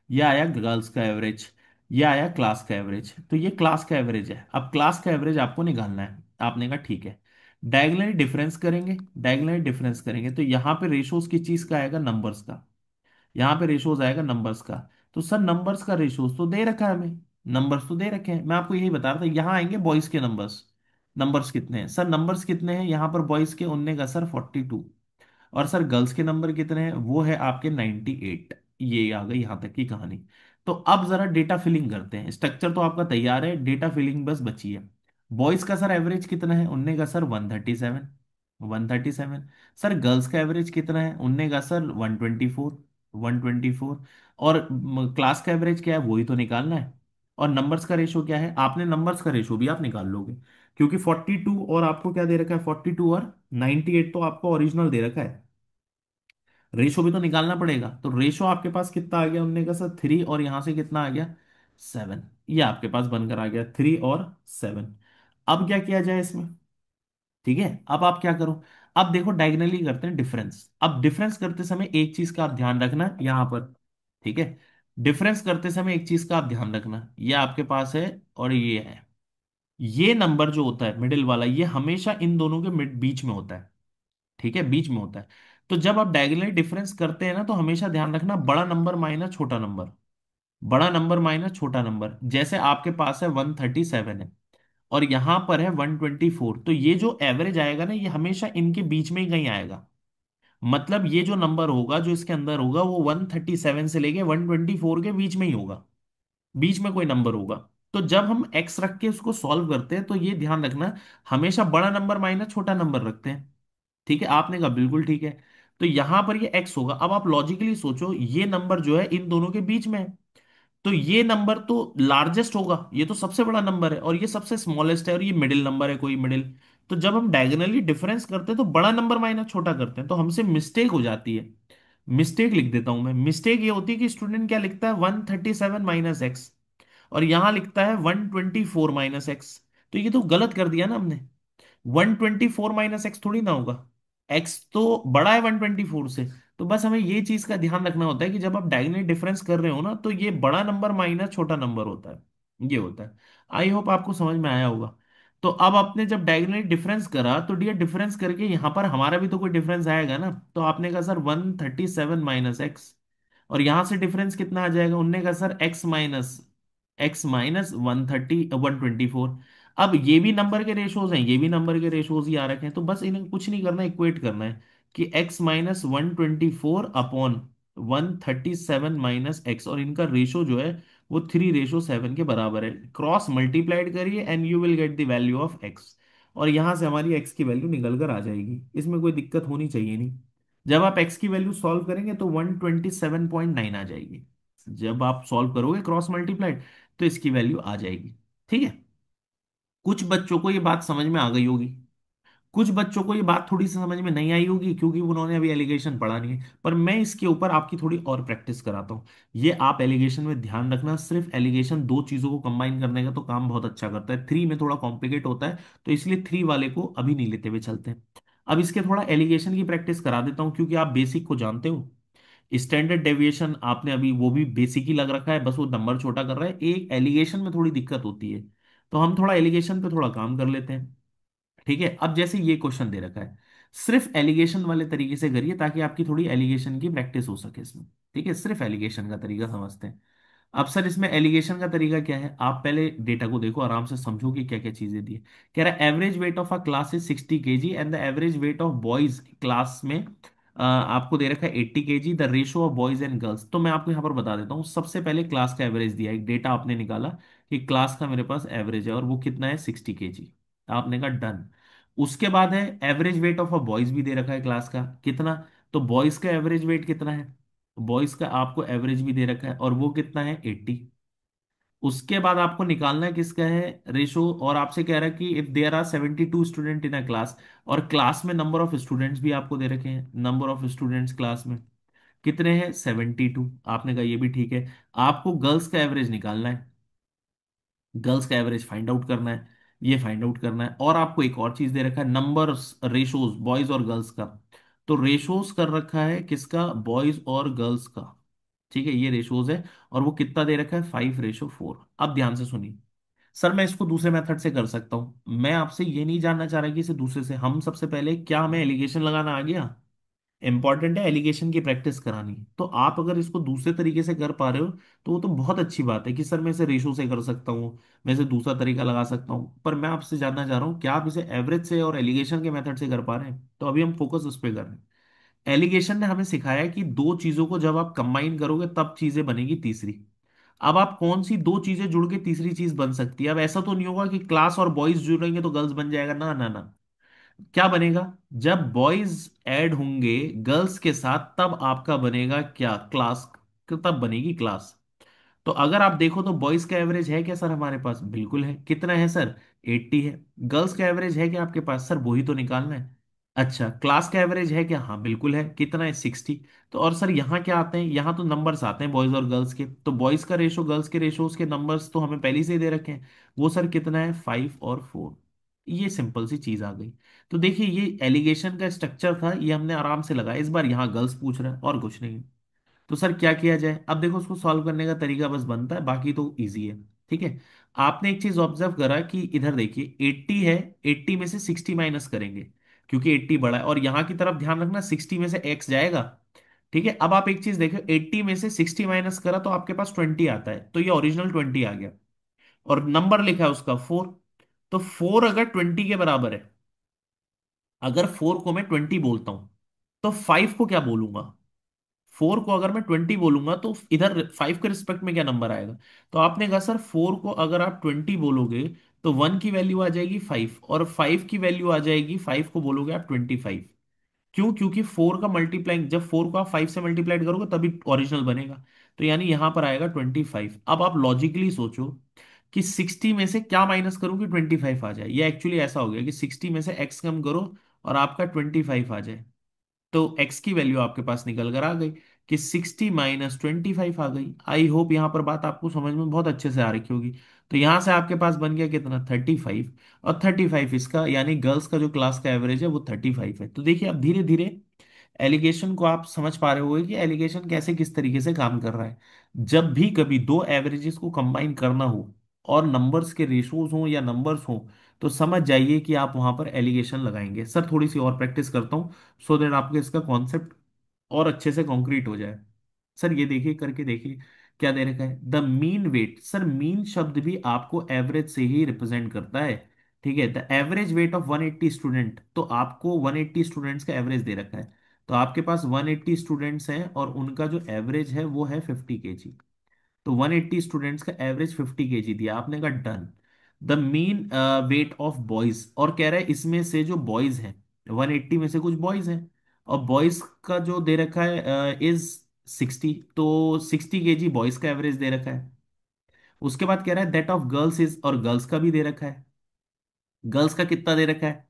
ये आया गर्ल्स का एवरेज, ये आया क्लास का एवरेज, तो ये क्लास का एवरेज है। अब क्लास का एवरेज आपको निकालना है, आपने कहा ठीक है, डायगोनली डिफरेंस करेंगे, डायगोनली डिफरेंस करेंगे तो यहाँ पे रेशोज की चीज का आएगा, नंबर्स का, यहाँ पे रेशोज आएगा नंबर्स का। तो सर नंबर्स का रेशोज तो दे रखा है हमें, नंबर्स तो दे रखे हैं, मैं आपको यही बता रहा था, यहाँ आएंगे बॉयज के नंबर्स, नंबर्स कितने हैं सर, नंबर्स कितने हैं यहाँ पर बॉयज के, उनने का सर 42, और सर गर्ल्स के नंबर कितने हैं, वो है आपके 98। ये आ गई यहां तक की कहानी। तो अब जरा डेटा फिलिंग करते हैं, स्ट्रक्चर तो आपका तैयार है, डेटा फिलिंग बस बची है। बॉयज का सर एवरेज कितना है, उनने का सर 137, 137। सर गर्ल्स का एवरेज कितना है, उनने का सर 124, 124। और क्लास का एवरेज क्या है वही तो निकालना है, और नंबर्स का रेशो क्या है, आपने नंबर्स का रेशो भी आप निकाल लोगे, क्योंकि 42 और आपको क्या दे रखा है, 42 और 98 तो आपको ओरिजिनल दे रखा है, रेशो भी तो निकालना पड़ेगा। तो रेशो आपके पास कितना आ गया, उनने का सर 3, और यहां से कितना आ गया, 7, ये आपके पास बनकर आ गया 3 और 7। अब क्या किया जाए इसमें, ठीक है, अब आप क्या करो, अब देखो डायगनली करते हैं डिफरेंस। अब डिफरेंस करते समय एक चीज का आप ध्यान रखना यहां पर, ठीक है। डिफरेंस करते समय एक चीज का आप ध्यान रखना, ये आपके पास है और ये है, ये नंबर जो होता है मिडिल वाला, ये हमेशा इन दोनों के मिड बीच में होता है। ठीक है, बीच में होता है। तो जब आप डायगोनली डिफरेंस करते हैं ना, तो हमेशा ध्यान रखना बड़ा नंबर माइनस छोटा नंबर, बड़ा नंबर माइनस छोटा नंबर। जैसे आपके पास है 137 है और यहां पर है 124, तो ये जो एवरेज आएगा ना, ये हमेशा इनके बीच में ही कहीं आएगा। मतलब ये जो नंबर होगा जो इसके अंदर होगा, वो 137 से लेके 124 के बीच में ही होगा, बीच में कोई नंबर होगा। तो जब हम एक्स रख के उसको सॉल्व करते हैं, तो ये ध्यान रखना, हमेशा बड़ा नंबर माइनस छोटा नंबर रखते हैं। ठीक है, आपने कहा बिल्कुल ठीक है। तो यहां पर ये एक्स होगा। अब आप लॉजिकली सोचो, ये नंबर जो है इन दोनों के बीच में है, तो ये नंबर तो लार्जेस्ट होगा, ये तो सबसे बड़ा नंबर है, और ये सबसे स्मॉलेस्ट है, और ये मिडिल नंबर है, कोई मिडिल। तो जब हम डायगोनली डिफरेंस करते हैं, तो बड़ा नंबर माइनस छोटा करते हैं, तो हमसे मिस्टेक हो जाती है। मिस्टेक लिख देता हूं मैं। मिस्टेक ये होती है कि स्टूडेंट क्या लिखता है, 137 माइनस एक्स, और यहां लिखता है 124 माइनस एक्स। तो ये तो गलत कर दिया ना हमने। 124 माइनस एक्स थोड़ी ना होगा, एक्स तो बड़ा है 124 से। तो बस हमें ये चीज का ध्यान रखना होता है कि जब आप डायगोनल डिफरेंस कर रहे हो ना, तो ये बड़ा नंबर माइनस छोटा नंबर होता है, ये होता है। आई होप आपको समझ में आया होगा। तो अब आपने जब डायगोनली डिफरेंस करा, तो डियर डिफरेंस करके यहां पर हमारा भी तो कोई डिफरेंस आएगा ना। तो आपने कहा सर 137 माइनस एक्स, और यहां से डिफरेंस कितना आ जाएगा, उनने कहा सर एक्स माइनस 124। अब ये भी नंबर के रेशोज हैं, ये भी नंबर के रेशोज ही आ रखे हैं, तो बस इन्हें कुछ नहीं करना, इक्वेट करना है कि x-124/137 - x, और इनका रेशो जो है वो 3:7 के बराबर है। क्रॉस मल्टीप्लाइड करिए and you will get the value of x, और यहां से हमारी x की वैल्यू निकल कर आ जाएगी, इसमें कोई दिक्कत होनी चाहिए नहीं। जब आप x की वैल्यू सॉल्व करेंगे तो 127.9 आ जाएगी। जब आप सॉल्व करोगे क्रॉस मल्टीप्लाइड, तो इसकी वैल्यू आ जाएगी। ठीक है। कुछ बच्चों को ये बात समझ में आ गई होगी, कुछ बच्चों को ये बात थोड़ी सी समझ में नहीं आई होगी, क्योंकि उन्होंने अभी एलिगेशन पढ़ा नहीं है। पर मैं इसके ऊपर आपकी थोड़ी और प्रैक्टिस कराता हूँ। ये आप एलिगेशन में ध्यान रखना, सिर्फ एलिगेशन दो चीजों को कंबाइन करने का तो काम बहुत अच्छा करता है, थ्री में थोड़ा कॉम्प्लिकेट होता है। तो इसलिए थ्री वाले को अभी नहीं लेते हुए चलते हैं। अब इसके थोड़ा एलिगेशन की प्रैक्टिस करा देता हूँ, क्योंकि आप बेसिक को जानते हो। स्टैंडर्ड डेविएशन आपने अभी वो भी बेसिक ही लग रखा है, बस वो नंबर छोटा कर रहा है, एक एलिगेशन में थोड़ी दिक्कत होती है। तो हम थोड़ा एलिगेशन पे थोड़ा काम कर लेते हैं। ठीक है। अब जैसे ये क्वेश्चन दे रखा है, सिर्फ एलिगेशन वाले तरीके से करिए, ताकि आपकी थोड़ी एलिगेशन की प्रैक्टिस हो सके इसमें। ठीक है, सिर्फ एलिगेशन का तरीका समझते हैं। अब सर इसमें एलिगेशन का तरीका क्या है, आप पहले डेटा को देखो, आराम से समझो कि क्या क्या चीजें दी है। कह रहा है average weight of a class is 60 kg and the average weight of boys class में आपको दे रखा है 80 kg, the ratio of boys and girls. तो मैं आपको यहाँ पर बता देता हूँ, सबसे पहले क्लास का एवरेज दिया है, एक डेटा आपने निकाला कि क्लास का मेरे पास एवरेज है और वो कितना है 60 kg। आपने कहा डन। उसके बाद है average weight of a boys भी दे रखा है क्लास का कितना, तो बॉयज का एवरेज वेट कितना है, बॉयज का आपको एवरेज भी दे रखा है और वो कितना है 80। उसके बाद आपको निकालना है किसका है रेशो, और आपसे कह रहा है कि if there are 72 student in a class, और क्लास में नंबर ऑफ स्टूडेंट्स भी आपको दे रखे हैं, नंबर ऑफ स्टूडेंट्स क्लास में कितने हैं 72। आपने कहा ये भी ठीक है। आपको गर्ल्स का एवरेज निकालना है, गर्ल्स का एवरेज फाइंड आउट करना है, ये फाइंड आउट करना है। और आपको एक और चीज दे रखा है, नंबर रेशोज बॉयज और गर्ल्स का। तो रेशोज कर रखा है किसका, बॉयज और गर्ल्स का। ठीक है, ये रेशोज है, और वो कितना दे रखा है 5:4। अब ध्यान से सुनिए, सर मैं इसको दूसरे मेथड से कर सकता हूं, मैं आपसे ये नहीं जानना चाह रहा कि इसे दूसरे से, हम सबसे पहले क्या हमें एलिगेशन लगाना आ गया, इंपॉर्टेंट है एलिगेशन की प्रैक्टिस करानी। तो आप अगर इसको दूसरे तरीके से कर पा रहे हो, तो वो तो बहुत अच्छी बात है कि सर मैं इसे रेशो से कर सकता हूँ, मैं इसे दूसरा तरीका लगा सकता हूँ। पर मैं आपसे जानना चाह रहा हूँ, क्या आप इसे एवरेज से और एलिगेशन के मेथड से कर पा रहे हैं? तो अभी हम फोकस उस पर कर रहे हैं। एलिगेशन ने हमें सिखाया कि दो चीजों को जब आप कंबाइन करोगे तब चीजें बनेगी तीसरी। अब आप कौन सी दो चीजें जुड़ के तीसरी चीज बन सकती है? अब ऐसा तो नहीं होगा कि क्लास और बॉयज जुड़ेंगे तो गर्ल्स बन जाएगा, ना ना ना। क्या बनेगा, जब बॉयज ऐड होंगे गर्ल्स के साथ, तब आपका बनेगा क्या, क्लास, तब बनेगी क्लास। तो अगर आप देखो तो बॉयज का एवरेज है क्या सर हमारे पास, बिल्कुल है, कितना है सर 80 है। गर्ल्स का एवरेज है क्या आपके पास, सर वही तो निकालना है। अच्छा, क्लास का एवरेज है क्या, हाँ बिल्कुल है, कितना है 60। तो और सर यहाँ क्या आते हैं, यहाँ तो नंबर्स आते हैं बॉयज और गर्ल्स के, तो बॉयज का रेशो गर्ल्स के रेशोज के नंबर्स तो हमें पहले से ही दे रखे हैं, वो सर कितना है 5 और 4। ये सिंपल सी चीज आ गई। तो देखिए ये एलिगेशन का स्ट्रक्चर था, ये हमने आराम से लगाया। इस बार यहाँ गर्ल्स पूछ रहा है और कुछ नहीं। तो सर क्या किया जाए? अब देखो उसको सॉल्व करने का तरीका बस बनता है, बाकी तो इजी है। ठीक है। आपने एक चीज ऑब्जर्व करा कि इधर देखिए 80 है, 80 में से 60 माइनस करेंगे, क्योंकि 80 बड़ा है, और यहां की तरफ ध्यान रखना 60 में से x जाएगा। ठीक है। अब आप एक चीज देखो, 80 में से 60 माइनस करा तो आपके पास 20 आता है, तो ये ओरिजिनल 20 आ गया। और नंबर लिखा है उसका 4। तो 4 अगर 20 के बराबर है, अगर 4 को मैं 20 बोलता हूं, तो 5 को क्या बोलूंगा? 4 को अगर मैं 20 बोलूंगा तो इधर 5 के रिस्पेक्ट में क्या नंबर आएगा? तो आपने कहा सर 4 को अगर आप 20 बोलोगे तो 1 की वैल्यू आ जाएगी 5, और 5 की वैल्यू आ जाएगी, 5 को बोलोगे आप 25। क्यों? क्योंकि 4 का मल्टीप्लाइंग, जब 4 को आप 5 से मल्टीप्लाइड करोगे तभी ओरिजिनल बनेगा। तो यानी यहां पर आएगा 25। अब आप लॉजिकली सोचो कि 60 में से क्या माइनस करूं कि 25 आ जाए। ये एक्चुअली ऐसा हो गया कि 60 में से x कम करो और आपका 25 आ जाए। तो x की वैल्यू आपके पास निकल कर आ गई कि 60 - 25 आ गई। आई होप यहाँ पर बात आपको समझ में बहुत अच्छे से आ रखी होगी। तो यहाँ से आपके पास बन गया कितना? 35। और 35 इसका, यानी गर्ल्स का जो क्लास का एवरेज है वो 35 है। तो देखिए अब धीरे धीरे एलिगेशन को आप समझ पा रहे होगे कि एलिगेशन कैसे किस तरीके से काम कर रहा है। जब भी कभी दो एवरेजेस को कंबाइन करना हो और नंबर्स के रेशोज हो या नंबर्स हो, तो समझ जाइए कि आप वहां पर एलिगेशन लगाएंगे। सर थोड़ी सी और प्रैक्टिस करता हूँ सो दैट आपको इसका कॉन्सेप्ट और अच्छे से कॉन्क्रीट हो जाए। सर ये देखिए, करके देखिए क्या दे रखा है। The mean weight, sir mean शब्द भी आपको एवरेज से ही रिप्रेजेंट करता है। ठीक है। The average weight of 180 student, तो आपको 180 स्टूडेंट्स का एवरेज दे रखा है। तो आपके पास 180 स्टूडेंट्स हैं और उनका जो एवरेज है वो है 50 kg। तो 180 स्टूडेंट्स का एवरेज 50 kg दिया, आपने कहा done. The mean weight of boys, और कह रहा है इसमें से जो बॉयज हैं, 180 में से कुछ बॉयज हैं, और बॉयज का जो दे रखा है इज 60, तो 60 kg बॉयज का एवरेज दे रखा है। उसके बाद कह रहा है दैट ऑफ गर्ल्स इज, और गर्ल्स का भी दे रखा है। गर्ल्स का कितना दे रखा है?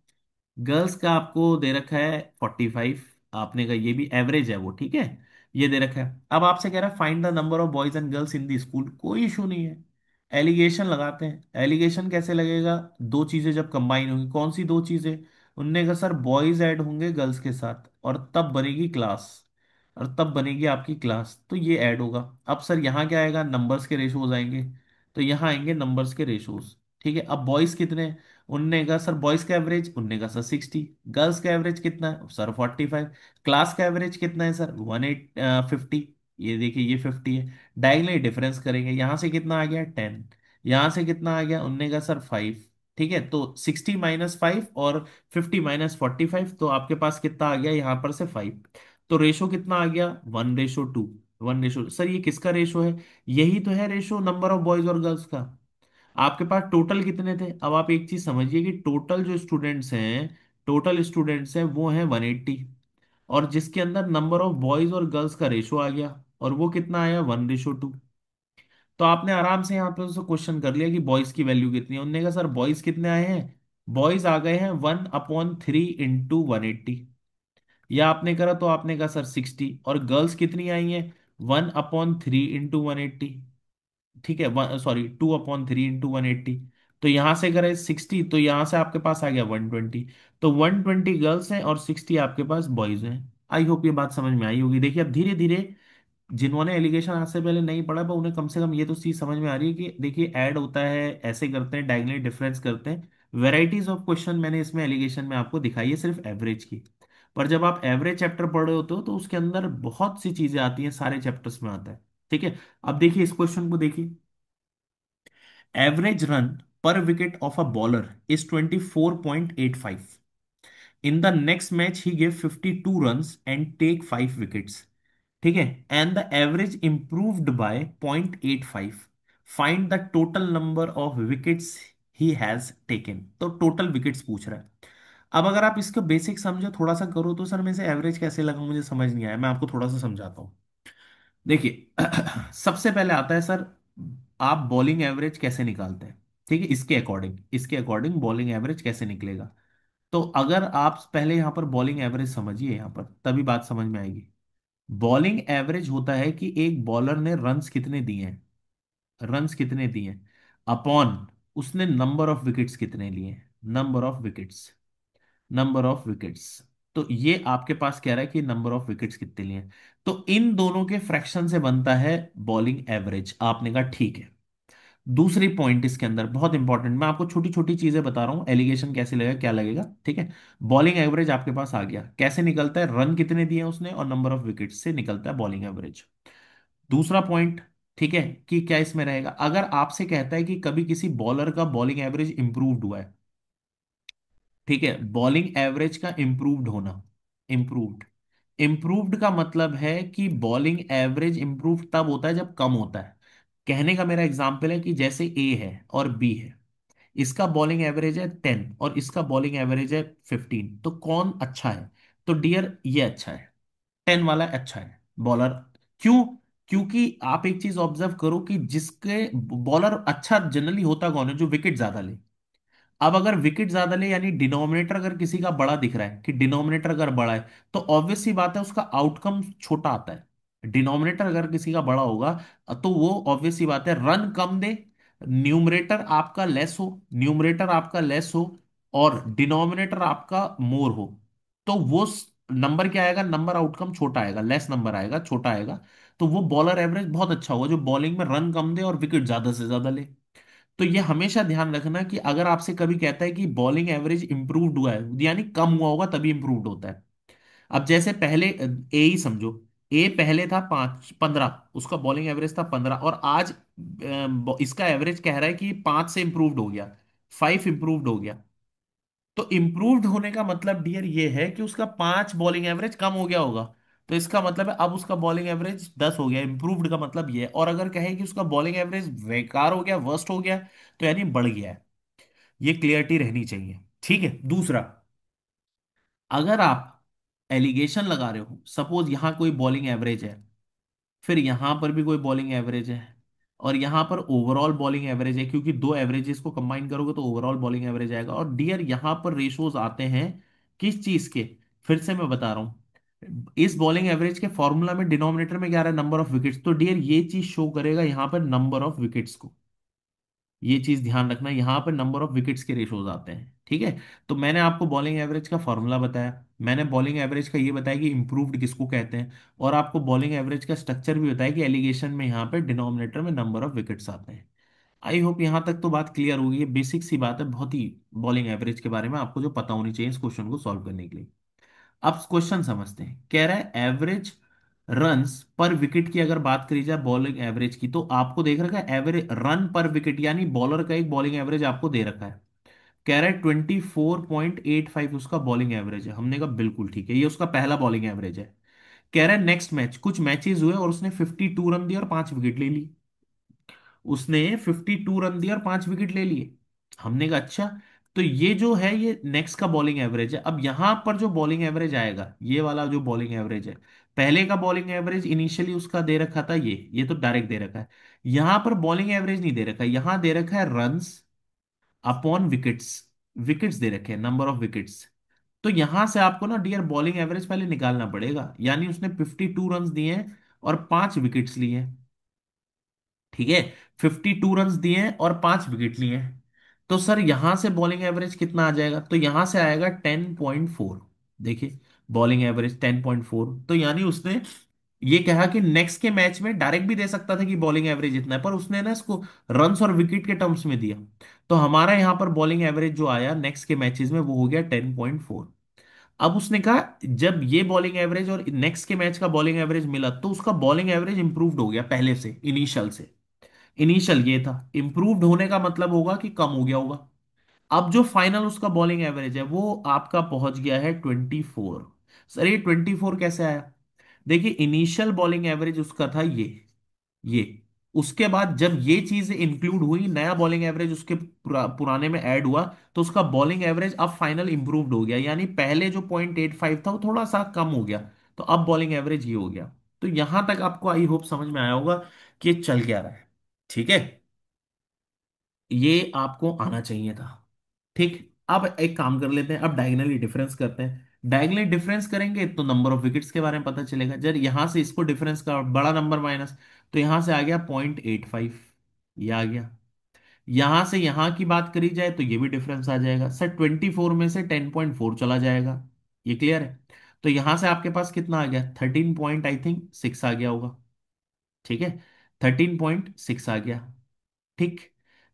गर्ल्स का आपको दे रखा है 45। आपने कहा ये भी एवरेज है वो, ठीक है, ये दे रखा है। अब आपसे कह रहा है find the number of boys and girls in the school. कोई इशू नहीं है, एलिगेशन लगाते हैं। एलिगेशन कैसे लगेगा? दो चीजें जब कंबाइन होंगी, कौन सी दो चीजें? उनने कहा सर बॉयज ऐड होंगे गर्ल्स के साथ और तब बनेगी क्लास, और तब बनेगी आपकी क्लास, तो ये ऐड होगा। अब सर यहाँ क्या आएगा? नंबर्स के रेशोज आएंगे, तो यहाँ आएंगे नंबर्स के रेशोज। ठीक है। अब बॉयज कितने हैं? उनने कहा सर बॉयज का एवरेज, उनने कहा सर 60। गर्ल्स का एवरेज कितना है सर? 45। क्लास का एवरेज कितना है सर? 50। ये देखिए ये 50 है। डायगनली डिफरेंस करेंगे, यहां से कितना आ गया? 10। यहां से कितना आ गया? उनने कहा सर 5। ठीक है। तो 60 - 5 और 50 - 45, तो आपके पास कितना आ गया यहां पर से? 5। तो रेशो कितना आ गया? 1:2। 1:, सर ये किसका रेशो है? यही तो है रेशो, नंबर ऑफ बॉयज और गर्ल्स का। आपके पास टोटल कितने थे? अब आप एक चीज समझिए कि टोटल जो स्टूडेंट्स हैं, टोटल स्टूडेंट्स हैं वो हैं 180, और जिसके अंदर नंबर ऑफ बॉयज और गर्ल्स का रेशो आ गया, और वो कितना आया? 1:2। तो आपने आराम से यहाँ पे उससे क्वेश्चन कर लिया कि बॉयज की वैल्यू कितनी है। उन्होंने कहा सर बॉयज कितने आए हैं? बॉयज आ गए हैं 1/3 × 180। या आपने करा तो आपने कहा सर 60, और गर्ल्स कितनी आई हैं? 1/3 × 180। ठीक है, सॉरी 2/3 × 180। तो यहां से करें 60, तो यहां से आपके पास आ गया 120। तो 120 गर्ल्स हैं और 60 आपके पास बॉयज हैं। आई होप ये बात समझ में आई होगी। देखिए अब धीरे धीरे जिन्होंने एलिगेशन आज से पहले नहीं पढ़ा, पर उन्हें कम से कम ये तो चीज समझ में आ रही है कि देखिए ऐड होता है, ऐसे करते हैं, डायगनली डिफरेंस करते हैं। वेराइटीज ऑफ क्वेश्चन मैंने इसमें एलिगेशन में आपको दिखाई है सिर्फ एवरेज की। पर जब आप एवरेज चैप्टर पढ़ रहे होते हो तो उसके अंदर बहुत सी चीजें आती हैं, सारे चैप्टर्स में आता है। ठीक है। अब देखिए इस क्वेश्चन को देखिए। Average run per wicket of a bowler is 24.85. In the next match, he gave 52 runs and take 5 wickets. ठीक है। And the average improved by 0.85. Find the total number of wickets he has taken. तो total wickets पूछ रहा है। अब अगर आप इसका बेसिक समझो, थोड़ा सा करो, तो सर में से एवरेज कैसे लगा मुझे समझ नहीं आया। मैं आपको थोड़ा सा समझाता हूँ। देखिए सबसे पहले आता है सर, आप बॉलिंग एवरेज कैसे निकालते हैं? ठीक है, इसके अकॉर्डिंग बॉलिंग एवरेज कैसे निकलेगा? तो अगर आप पहले यहां पर बॉलिंग एवरेज समझिए, यहां पर तभी बात समझ में आएगी। बॉलिंग एवरेज होता है कि एक बॉलर ने रन्स कितने दिए हैं, रन्स कितने दिए हैं अपॉन उसने नंबर ऑफ विकेट्स कितने लिए, number of wickets, number of wickets. तो ये आपके पास कह रहा है कि नंबर ऑफ विकेट्स कितने लिए हैं। तो इन दोनों के फ्रैक्शन से बनता है बॉलिंग एवरेज। आपने कहा ठीक है। दूसरी पॉइंट इसके अंदर बहुत इंपॉर्टेंट, मैं आपको छोटी छोटी चीजें बता रहा हूं, एलिगेशन कैसे लगेगा क्या लगेगा, ठीक है। बॉलिंग एवरेज आपके पास आ गया, कैसे निकलता है, रन कितने दिए उसने और नंबर ऑफ विकेट से निकलता है बॉलिंग एवरेज। दूसरा पॉइंट, ठीक है, कि क्या इसमें रहेगा, अगर आपसे कहता है कि कभी किसी बॉलर का बॉलिंग एवरेज इंप्रूव्ड हुआ है, ठीक है, बॉलिंग एवरेज का इंप्रूव्ड होना, इंप्रूव्ड, इंप्रूव्ड का मतलब है कि बॉलिंग एवरेज इंप्रूव तब होता है जब कम होता है। कहने का मेरा एग्जांपल है कि जैसे ए है और बी है, इसका बॉलिंग एवरेज है 10 और इसका बॉलिंग एवरेज है 15, तो कौन अच्छा है? तो डियर ये अच्छा है, 10 वाला अच्छा है बॉलर। क्यों? क्योंकि आप एक चीज ऑब्जर्व करो कि जिसके बॉलर अच्छा जनरली होता कौन है, जो विकेट ज्यादा ले। अब अगर विकेट ज्यादा ले यानी डिनोमिनेटर अगर किसी का बड़ा दिख रहा है, कि डिनोमिनेटर अगर बड़ा है, तो ऑब्वियस सी बात है उसका आउटकम छोटा आता है। डिनोमिनेटर अगर किसी का बड़ा होगा तो वो ऑब्वियस सी बात है रन कम दे, न्यूमरेटर आपका लेस हो, न्यूमरेटर आपका लेस हो और डिनोमिनेटर आपका मोर हो, तो वो नंबर क्या आएगा, नंबर आउटकम छोटा आएगा, लेस नंबर आएगा, छोटा आएगा। तो वो बॉलर एवरेज बहुत अच्छा होगा जो बॉलिंग में रन कम दे और विकेट ज्यादा से ज्यादा ले। तो ये हमेशा ध्यान रखना कि अगर आपसे कभी कहता है कि बॉलिंग एवरेज इंप्रूव्ड हुआ है, यानी कम हुआ होगा तभी इंप्रूव्ड होता है। अब जैसे पहले ए ही समझो, ए पहले था 5 15, उसका बॉलिंग एवरेज था 15 और आज इसका एवरेज कह रहा है कि 5 से इंप्रूव्ड हो गया, 5 इंप्रूव्ड हो गया। तो इंप्रूव्ड होने का मतलब डियर ये है कि उसका 5 बॉलिंग एवरेज कम हो गया होगा। तो इसका मतलब है अब उसका बॉलिंग एवरेज 10 हो गया, इंप्रूव्ड का मतलब ये है। और अगर कहें कि उसका बॉलिंग एवरेज बेकार हो गया, वर्स्ट हो गया, तो यानी बढ़ गया है। ये क्लियरिटी रहनी चाहिए, ठीक है। दूसरा, अगर आप एलिगेशन लगा रहे हो, सपोज यहां कोई बॉलिंग एवरेज है, फिर यहां पर भी कोई बॉलिंग एवरेज है और यहां पर ओवरऑल बॉलिंग एवरेज है, क्योंकि दो एवरेजेस को कंबाइन करोगे तो ओवरऑल बॉलिंग एवरेज आएगा। और डियर यहां पर रेशोज आते हैं किस चीज के, फिर से मैं बता रहा हूं, इस बॉलिंग एवरेज के फॉर्मूला में डिनोमिनेटर में क्या आ रहा है, नंबर ऑफ विकेट्स, तो डियर ये चीज शो करेगा यहां पर नंबर ऑफ विकेट्स को। ये चीज ध्यान रखना, यहां पर नंबर ऑफ विकेट्स के रेशोज आते हैं, ठीक है। तो मैंने आपको बॉलिंग एवरेज का फॉर्मूला बताया, मैंने बॉलिंग एवरेज का ये बताया कि इंप्रूव्ड किसको कहते हैं, और आपको बॉलिंग एवरेज का स्ट्रक्चर भी बताया कि एलिगेशन में यहाँ पे डिनोमिनेटर में नंबर ऑफ विकेट्स आते हैं। आई होप यहाँ तक तो बात क्लियर होगी, ये बेसिक सी बात है बहुत ही, बॉलिंग एवरेज के बारे में आपको जो पता होनी चाहिए इस क्वेश्चन को सॉल्व करने के लिए। अब क्वेश्चन समझते हैं, कह रहा है एवरेज रन्स पर विकेट की अगर बात करी जाए बॉलिंग एवरेज की, तो आपको देख रखा है एवरेज रन पर विकेट, यानी बॉलर का एक बॉलिंग एवरेज आपको दे रखा है। कह रहा है 24.85 उसका बॉलिंग एवरेज है। हमने कहा बिल्कुल ठीक है, ये उसका पहला बॉलिंग एवरेज है। कह रहा है नेक्स्ट मैच, कुछ मैचेस हुए और उसने 52 रन दिए और 5 विकेट ले ली। उसने 52 रन दिए और 5 विकेट ले लिए। हमने कहा अच्छा, तो ये जो है ये नेक्स्ट का बॉलिंग एवरेज है। अब यहां पर जो बॉलिंग एवरेज आएगा, ये वाला जो बॉलिंग एवरेज है, पहले का बॉलिंग एवरेज इनिशियली उसका दे रखा था, ये तो डायरेक्ट दे रखा है। यहां पर बॉलिंग एवरेज नहीं दे रखा है, यहां दे रखा है रन्स अपॉन विकेट्स, विकेट्स दे रखे हैं, नंबर ऑफ विकेट्स। तो यहां से आपको ना डियर बॉलिंग एवरेज पहले निकालना पड़ेगा, यानी उसने 52 रन दिए हैं और 5 विकेट्स लिए हैं, ठीक है। 52 रन दिए हैं और 5 विकेट लिए हैं। तो सर यहां से बॉलिंग एवरेज कितना आ जाएगा, तो यहां से आएगा 10.4। देखिए, बॉलिंग एवरेज 10.4, तो यानी उसने ये कहा कि नेक्स्ट के मैच में डायरेक्ट भी दे सकता था कि बॉलिंग एवरेज इतना है, पर उसने ना इसको रन्स और विकेट के टर्म्स में दिया। तो हमारा यहां पर बॉलिंग एवरेज जो आया नेक्स्ट के मैचेस में वो हो गया 10.4। अब उसने कहा जब ये बॉलिंग एवरेज और नेक्स्ट के मैच का बॉलिंग एवरेज मिला तो उसका बॉलिंग एवरेज इंप्रूव्ड हो गया पहले से, इनिशियल से। इनिशियल ये था, इंप्रूव्ड होने का मतलब होगा कि कम हो गया होगा। अब जो फाइनल उसका बॉलिंग एवरेज है वो आपका पहुंच गया है 24। सर ये 24 कैसे आया? देखिए इनिशियल बॉलिंग एवरेज उसका था ये उसके बाद जब ये चीज इंक्लूड हुई, नया बॉलिंग एवरेज उसके पुराने में ऐड हुआ, तो उसका बॉलिंग एवरेज अब फाइनल इंप्रूव्ड हो गया, यानी पहले जो 0.85 था वो थोड़ा सा कम हो गया। तो अब बॉलिंग एवरेज ये हो गया। तो यहां तक आपको आई होप समझ में आया होगा कि ये चल क्या रहा है, ठीक है। ये आपको आना चाहिए था, ठीक। अब एक काम कर लेते हैं, अब डायगनली डिफरेंस करते हैं। डायगनली डिफरेंस करेंगे तो नंबर ऑफ विकेट्स के बारे में पता चलेगा। जब यहां से इसको डिफरेंस का बड़ा नंबर माइनस, तो यहां से आ गया 0.85, ये आ गया। यहां से यहां की बात करी जाए तो ये भी डिफरेंस आ जाएगा सर, 24 में से 10.4 चला जाएगा, ये क्लियर है? तो यहां से आपके पास कितना आ गया, 13 पॉइंट आई थिंक 6 आ गया होगा। ठीक है, 13.6 आ गया। ठीक।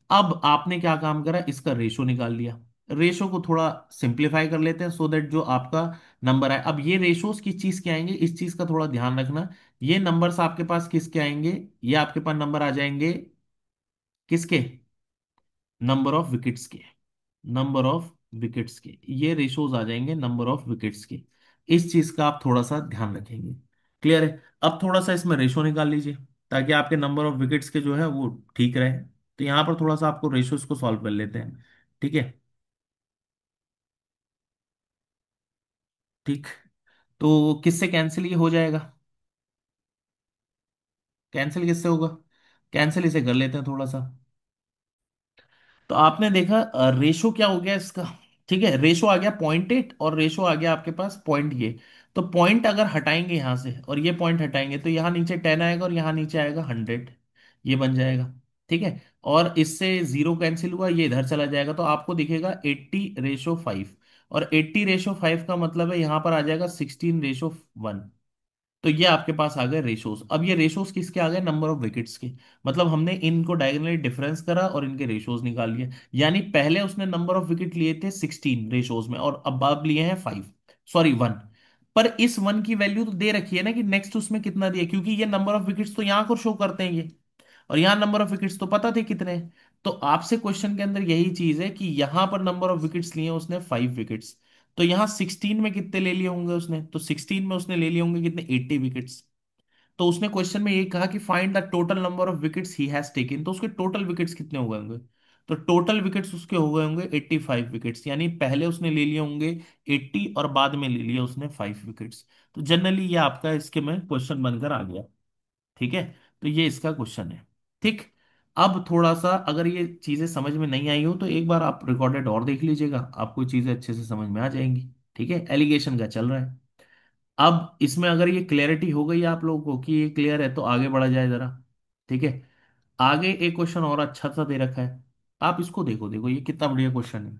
अब आपने क्या काम करा, इसका रेशो निकाल लिया। रेशो को थोड़ा सिंप्लीफाई कर लेते हैं सो दैट जो आपका नंबर है, अब ये रेशोस किस चीज के आएंगे, इस चीज का थोड़ा ध्यान रखना। ये नंबर्स आपके पास किसके आएंगे, ये आपके पास नंबर आ जाएंगे किसके, नंबर ऑफ विकेट्स के। नंबर ऑफ विकेट्स के ये रेशोज आ जाएंगे नंबर ऑफ विकेट्स के। इस चीज का आप थोड़ा सा ध्यान रखेंगे। क्लियर है? अब थोड़ा सा इसमें रेशो निकाल लीजिए, ताकि आपके नंबर ऑफ विकेट्स के जो है वो ठीक रहे। तो यहां पर थोड़ा सा आपको रेशोज को सॉल्व कर लेते हैं। ठीक है। ठीक। तो किससे कैंसिल ये हो जाएगा, कैंसिल किससे होगा, कैंसिल इसे कर लेते हैं थोड़ा सा। तो आपने देखा रेशो क्या हो गया इसका। ठीक है, रेशो आ गया 0.8 और रेशो आ गया आपके पास पॉइंट ये। तो पॉइंट अगर हटाएंगे यहां से और ये पॉइंट हटाएंगे तो यहाँ नीचे 10 आएगा और यहाँ नीचे आएगा 100। ये बन जाएगा। ठीक है। और इससे जीरो कैंसिल हुआ, ये इधर चला जाएगा, तो आपको दिखेगा 80:5। और 80:5 का मतलब है यहाँ पर आ जाएगा 16:1। तो ये आपके पास आ गए रेशोस। अब ये रेशोस किसके आ गए, नंबर ऑफ विकेट्स के। मतलब हमने इनको डायगोनली डिफरेंस करा और इनके रेशोस निकाल लिए। यानी पहले उसने नंबर ऑफ विकेट लिए थे 16 रेशोस में, और अब लिए हैं 5, सॉरी 1। पर इस 1 की वैल्यू तो दे रखी है ना कि नेक्स्ट उसमें कितना दिया, क्योंकि ये नंबर ऑफ विकेट्स तो यहाँ को शो करते हैं ये, और यहाँ नंबर ऑफ विकेट्स तो पता थे कितने हैं। तो आपसे क्वेश्चन के अंदर यही चीज है कि यहां पर नंबर ऑफ विकेट्स लिए उसने 5 विकेट्स। तो यहाँ 16 में कितने ले लिए होंगे उसने, तो 16 में उसने ले लिए होंगे कितने, 80 विकेट्स। तो उसने क्वेश्चन में ये कहा कि find the total number of wickets he has taken, तो उसके टोटल विकेट्स कितने हो गए होंगे। तो टोटल विकेट्स उसके हो गए होंगे 85 विकेट्स, यानी पहले उसने ले लिए होंगे 80 और बाद में ले लिए उसने 5 विकेट्स। तो जनरली ये आपका इसके में क्वेश्चन बनकर आ गया। ठीक है। तो ये इसका क्वेश्चन है। ठीक। अब थोड़ा सा अगर ये चीजें समझ में नहीं आई हो तो एक बार आप रिकॉर्डेड और देख लीजिएगा, आपको चीजें अच्छे से समझ में आ जाएंगी। ठीक है, एलिगेशन का चल रहा है। अब इसमें अगर ये क्लियरिटी हो गई आप लोगों को कि ये क्लियर है, तो आगे बढ़ा जाए जरा। ठीक है। आगे एक क्वेश्चन और अच्छा सा दे रखा है, आप इसको देखो, देखो ये कितना बढ़िया क्वेश्चन है।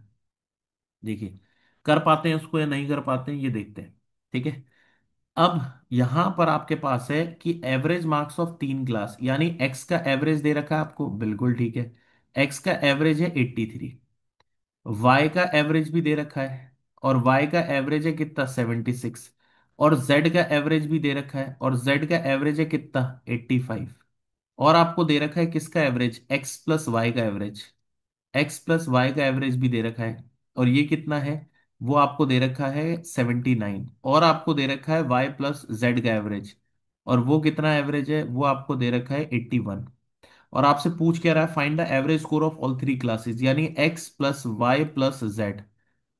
देखिए, कर पाते हैं उसको या नहीं कर पाते हैं ये देखते हैं। ठीक है। अब यहां पर आपके पास है कि एवरेज मार्क्स ऑफ 3 क्लास, यानी एक्स का एवरेज दे रखा है आपको, बिल्कुल ठीक है। एक्स का एवरेज है 83। वाई का एवरेज भी दे रखा है, और वाई का एवरेज है कितना, 76। और जेड का एवरेज भी दे रखा है, और जेड का एवरेज है कितना, 85। और आपको दे रखा है किसका एवरेज, एक्स प्लस वाई का एवरेज। एक्स प्लस वाई का एवरेज भी दे रखा है, और ये कितना है, वो आपको दे रखा है 79। और आपको दे रखा है वाई प्लस जेड का एवरेज, और वो कितना एवरेज है, वो आपको दे रखा है 81। और आपसे पूछ क्या रहा है, find the average score of all 3 classes, यानी X plus Y plus Z.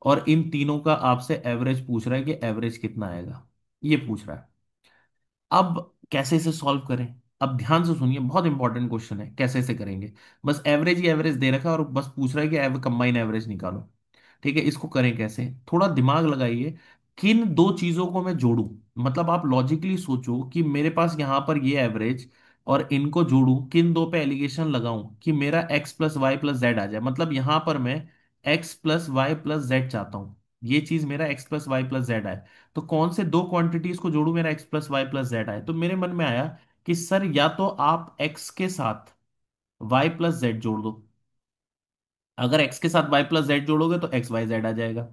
और इन तीनों का आपसे एवरेज पूछ रहा है कि एवरेज कितना आएगा, ये पूछ रहा है। अब कैसे इसे सॉल्व करें, अब ध्यान से सुनिए, बहुत इंपॉर्टेंट क्वेश्चन है, कैसे इसे करेंगे। बस एवरेज ही एवरेज दे रखा है और बस पूछ रहा है कि कंबाइन एवरेज निकालो। ठीक है, इसको करें कैसे, थोड़ा दिमाग लगाइए। किन दो चीजों को मैं जोड़ूं, मतलब आप लॉजिकली सोचो कि मेरे पास यहां पर ये एवरेज और इनको जोड़ूं, किन दो पे एलिगेशन लगाऊं कि मेरा X plus Y plus Z आ जाए। मतलब यहां पर मैं X plus Y plus Z चाहता हूं, ये चीज मेरा X plus Y plus Z आए। तो कौन से दो क्वांटिटीज को जोड़ू मेरा X plus Y plus Z आए, तो मेरे मन में आया कि सर या तो आप एक्स के साथ वाई प्लस जेड जोड़ दो। अगर एक्स के साथ वाई प्लस जेड जोड़ोगे तो एक्स वाई जेड आ जाएगा।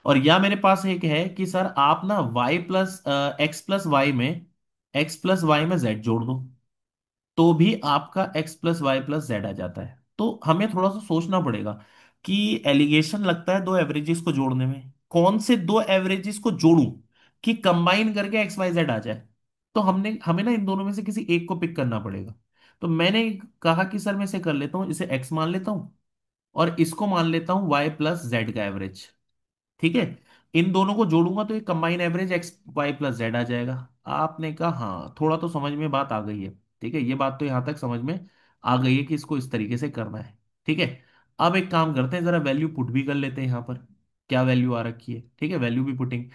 और या मेरे पास एक है कि सर आप ना Y plus X plus Y में एक्स प्लस वाई में जेड जोड़ दो, तो भी आपका X plus Y plus Z आ जाता है। तो हमें थोड़ा सा सोचना पड़ेगा कि एलिगेशन लगता है दो एवरेजेस को जोड़ने में, कौन से दो एवरेजेस को जोड़ूं कि कंबाइन करके एक्स वाई जेड आ जाए। तो हमने हमें ना इन दोनों में से किसी एक को पिक करना पड़ेगा। तो मैंने कहा कि सर मैं इसे कर लेता हूं, इसे एक्स मान लेता हूं और इसको मान लेता हूं वाई प्लस जेड का एवरेज। ठीक है। इन दोनों को जोड़ूंगा तो ये combine average X Y plus Z आ जाएगा। आपने कहा हाँ, थोड़ा तो समझ में बात आ गई है। ठीक है, ये बात तो यहां तक समझ में आ गई है कि इसको इस तरीके से करना है। ठीक है। अब एक काम करते हैं, जरा वैल्यू पुट भी कर लेते हैं यहां पर, क्या वैल्यू आ रखी है। ठीक है, वैल्यू भी पुटिंग।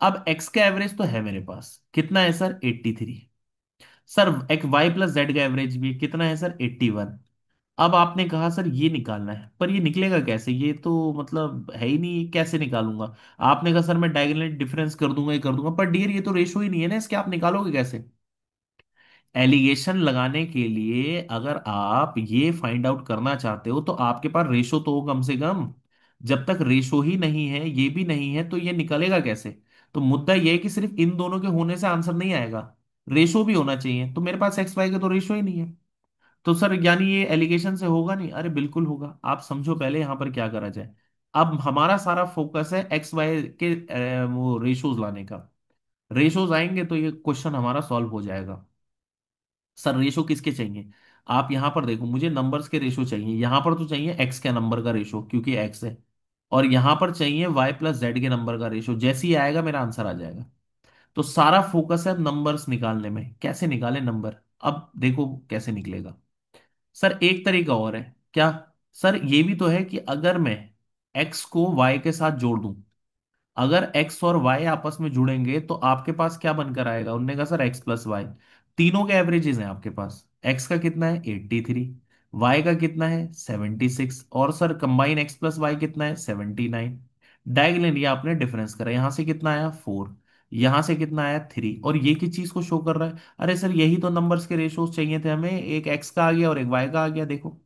अब एक्स का एवरेज तो है मेरे पास, कितना है सर, 83। सर एक वाई प्लस जेड का एवरेज भी कितना है सर, 81। अब आपने कहा सर ये निकालना है, पर ये निकलेगा कैसे, ये तो मतलब है ही नहीं, कैसे निकालूंगा। आपने कहा सर मैं डायगोनल डिफरेंस कर दूंगा, ये कर दूंगा, पर डियर ये तो रेशो ही नहीं है ना इसके, आप निकालोगे कैसे। एलिगेशन लगाने के लिए अगर आप ये फाइंड आउट करना चाहते हो तो आपके पास रेशो तो हो कम से कम। जब तक रेशो ही नहीं है, ये भी नहीं है, तो ये निकलेगा कैसे। तो मुद्दा ये है कि सिर्फ इन दोनों के होने से आंसर नहीं आएगा, रेशो भी होना चाहिए, तो मेरे पास एक्स वाई का तो रेशो ही नहीं है। तो सर यानी ये एलिगेशन से होगा नहीं, अरे बिल्कुल होगा, आप समझो पहले यहां पर क्या करा जाए। अब हमारा सारा फोकस है एक्स वाई के वो रेशोज लाने का। रेशोज आएंगे तो ये क्वेश्चन हमारा सॉल्व हो जाएगा। सर रेशो किसके चाहिए, आप यहां पर देखो, मुझे नंबर्स के रेशो चाहिए, यहां पर तो चाहिए एक्स के नंबर का रेशो क्योंकि एक्स है, और यहां पर चाहिए वाई प्लस जेड के नंबर का रेशो, जैसे ही आएगा मेरा आंसर आ जाएगा। तो सारा फोकस है नंबर्स निकालने में, कैसे निकाले नंबर। अब देखो कैसे निकलेगा। सर एक तरीका और है क्या, सर ये भी तो है कि अगर मैं एक्स को वाई के साथ जोड़ दूं, अगर एक्स और वाई आपस में जुड़ेंगे तो आपके पास क्या बनकर आएगा, उनने कहा सर एक्स प्लस वाई। तीनों के एवरेजेस हैं आपके पास, एक्स का कितना है 83, वाई का कितना है 76, और sir combine X plus Y कितना है 79। डायगोनली आपने डिफरेंस करा, यहां से कितना आया 4, यहां से कितना आया 3, और ये किस चीज को शो कर रहा है, अरे सर यही तो नंबर्स के रेशोज चाहिए थे हमें, एक एक्स का आ गया और एक वाई का आ गया, देखो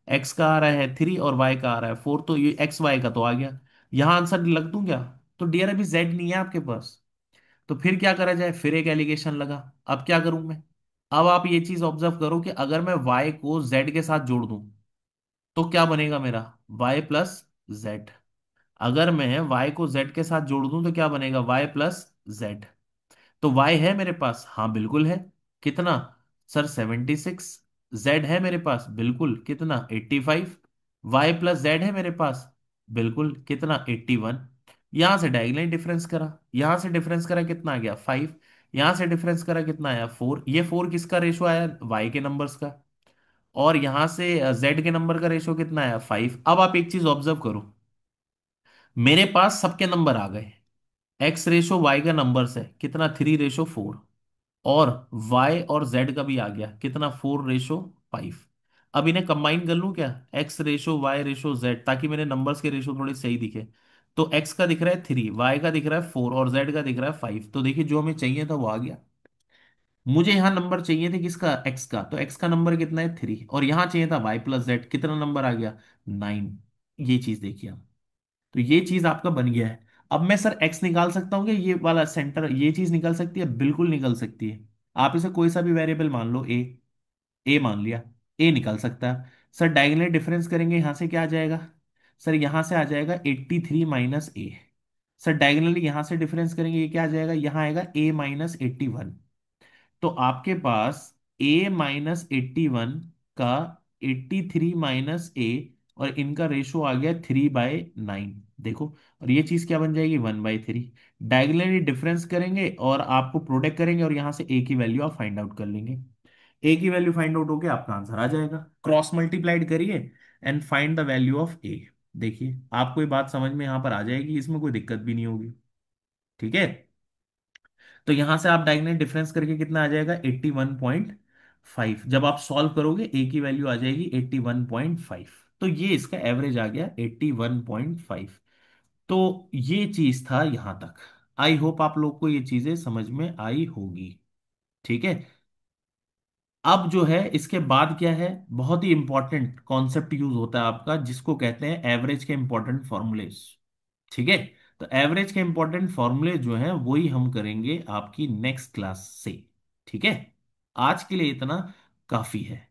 एक्स का आ रहा है 3 और वाई का आ रहा है 4, तो ये एक्स वाई का तो आ गया, यहां आंसर लग दूं क्या। तो डियर अभी जेड नहीं है आपके पास, तो फिर क्या करा जाए, फिर एक एलिगेशन लगा। अब क्या करूं मैं, अब आप ये चीज ऑब्जर्व करो कि अगर मैं y को z के साथ जोड़ दूं तो क्या बनेगा मेरा, y प्लस जेड। अगर मैं y को z के साथ जोड़ दूं तो क्या बनेगा, y प्लस जेड। तो y है मेरे पास, हाँ बिल्कुल है, कितना सर 76। z है मेरे पास बिल्कुल, कितना 85। y प्लस जेड है मेरे पास बिल्कुल, कितना 81। यहां से डायगोनल डिफरेंस करा, यहां से डिफरेंस करा कितना आ गया 5, यहां से डिफरेंस करा कितना आया 4, ये 4 किसका रेशो आया, y के नंबर्स का, और यहां से z के नंबर का रेशो कितना आया 5। अब आप एक चीज ऑब्जर्व करो, मेरे पास सबके नंबर आ गए, x रेशो y का नंबर्स है कितना 3:4, और y और z का भी आ गया कितना 4:5। अब इन्हें कंबाइन कर लूं क्या, x ratio y ratio z, ताकि मेरे नंबर्स के रेशो थोड़े सही दिखे। तो x का दिख रहा है 3, y का दिख रहा है 4 और z का दिख रहा है 5, तो देखिए जो हमें चाहिए था वो आ गया। मुझे यहाँ नंबर चाहिए थे किसका, x का, तो x का नंबर कितना है 3, और यहाँ चाहिए था y प्लस जेड, कितना नंबर आ गया 9। ये चीज देखिए आप, तो ये चीज आपका बन गया है। अब मैं सर x निकाल सकता हूँ कि ये वाला सेंटर, ये चीज निकल सकती है, बिल्कुल निकल सकती है। आप इसे कोई सा भी वेरिएबल मान लो, ए मान लिया, ए निकल सकता है। सर डायगोनल डिफरेंस करेंगे, यहां से क्या आ जाएगा, सर यहां से आ जाएगा 83 - ए। सर डायगोनली यहां से डिफरेंस करेंगे, ये क्या आ जाएगा, यहां आएगा a - 81। तो आपके पास a - 81 का 83 - ए, और इनका रेशो आ गया 3/9, देखो। और ये चीज क्या बन जाएगी 1/3। डायगोनली डिफरेंस करेंगे और आपको प्रोडक्ट करेंगे, और यहां से ए की वैल्यू आप फाइंड आउट कर लेंगे। ए की वैल्यू फाइंड आउट होके आपका आंसर आ जाएगा, क्रॉस मल्टीप्लाइड करिए and find the value of A. देखिए आपको ये बात समझ में यहां पर आ जाएगी, इसमें कोई दिक्कत भी नहीं होगी, ठीक है। तो यहां से आप डायगोनल डिफरेंस करके कितना आ जाएगा 81.5, जब आप सॉल्व करोगे ए की वैल्यू आ जाएगी 81.5। तो ये इसका एवरेज आ गया 81.5। तो ये चीज था यहां तक। आई होप आप लोग को ये चीजें समझ में आई होगी, ठीक है। अब जो है इसके बाद क्या है, बहुत ही इंपॉर्टेंट कॉन्सेप्ट यूज होता है आपका, जिसको कहते हैं एवरेज के इंपॉर्टेंट फॉर्मूलेस, ठीक है। तो एवरेज के इंपॉर्टेंट फॉर्मूले जो है वही हम करेंगे आपकी नेक्स्ट क्लास से, ठीक है। आज के लिए इतना काफी है।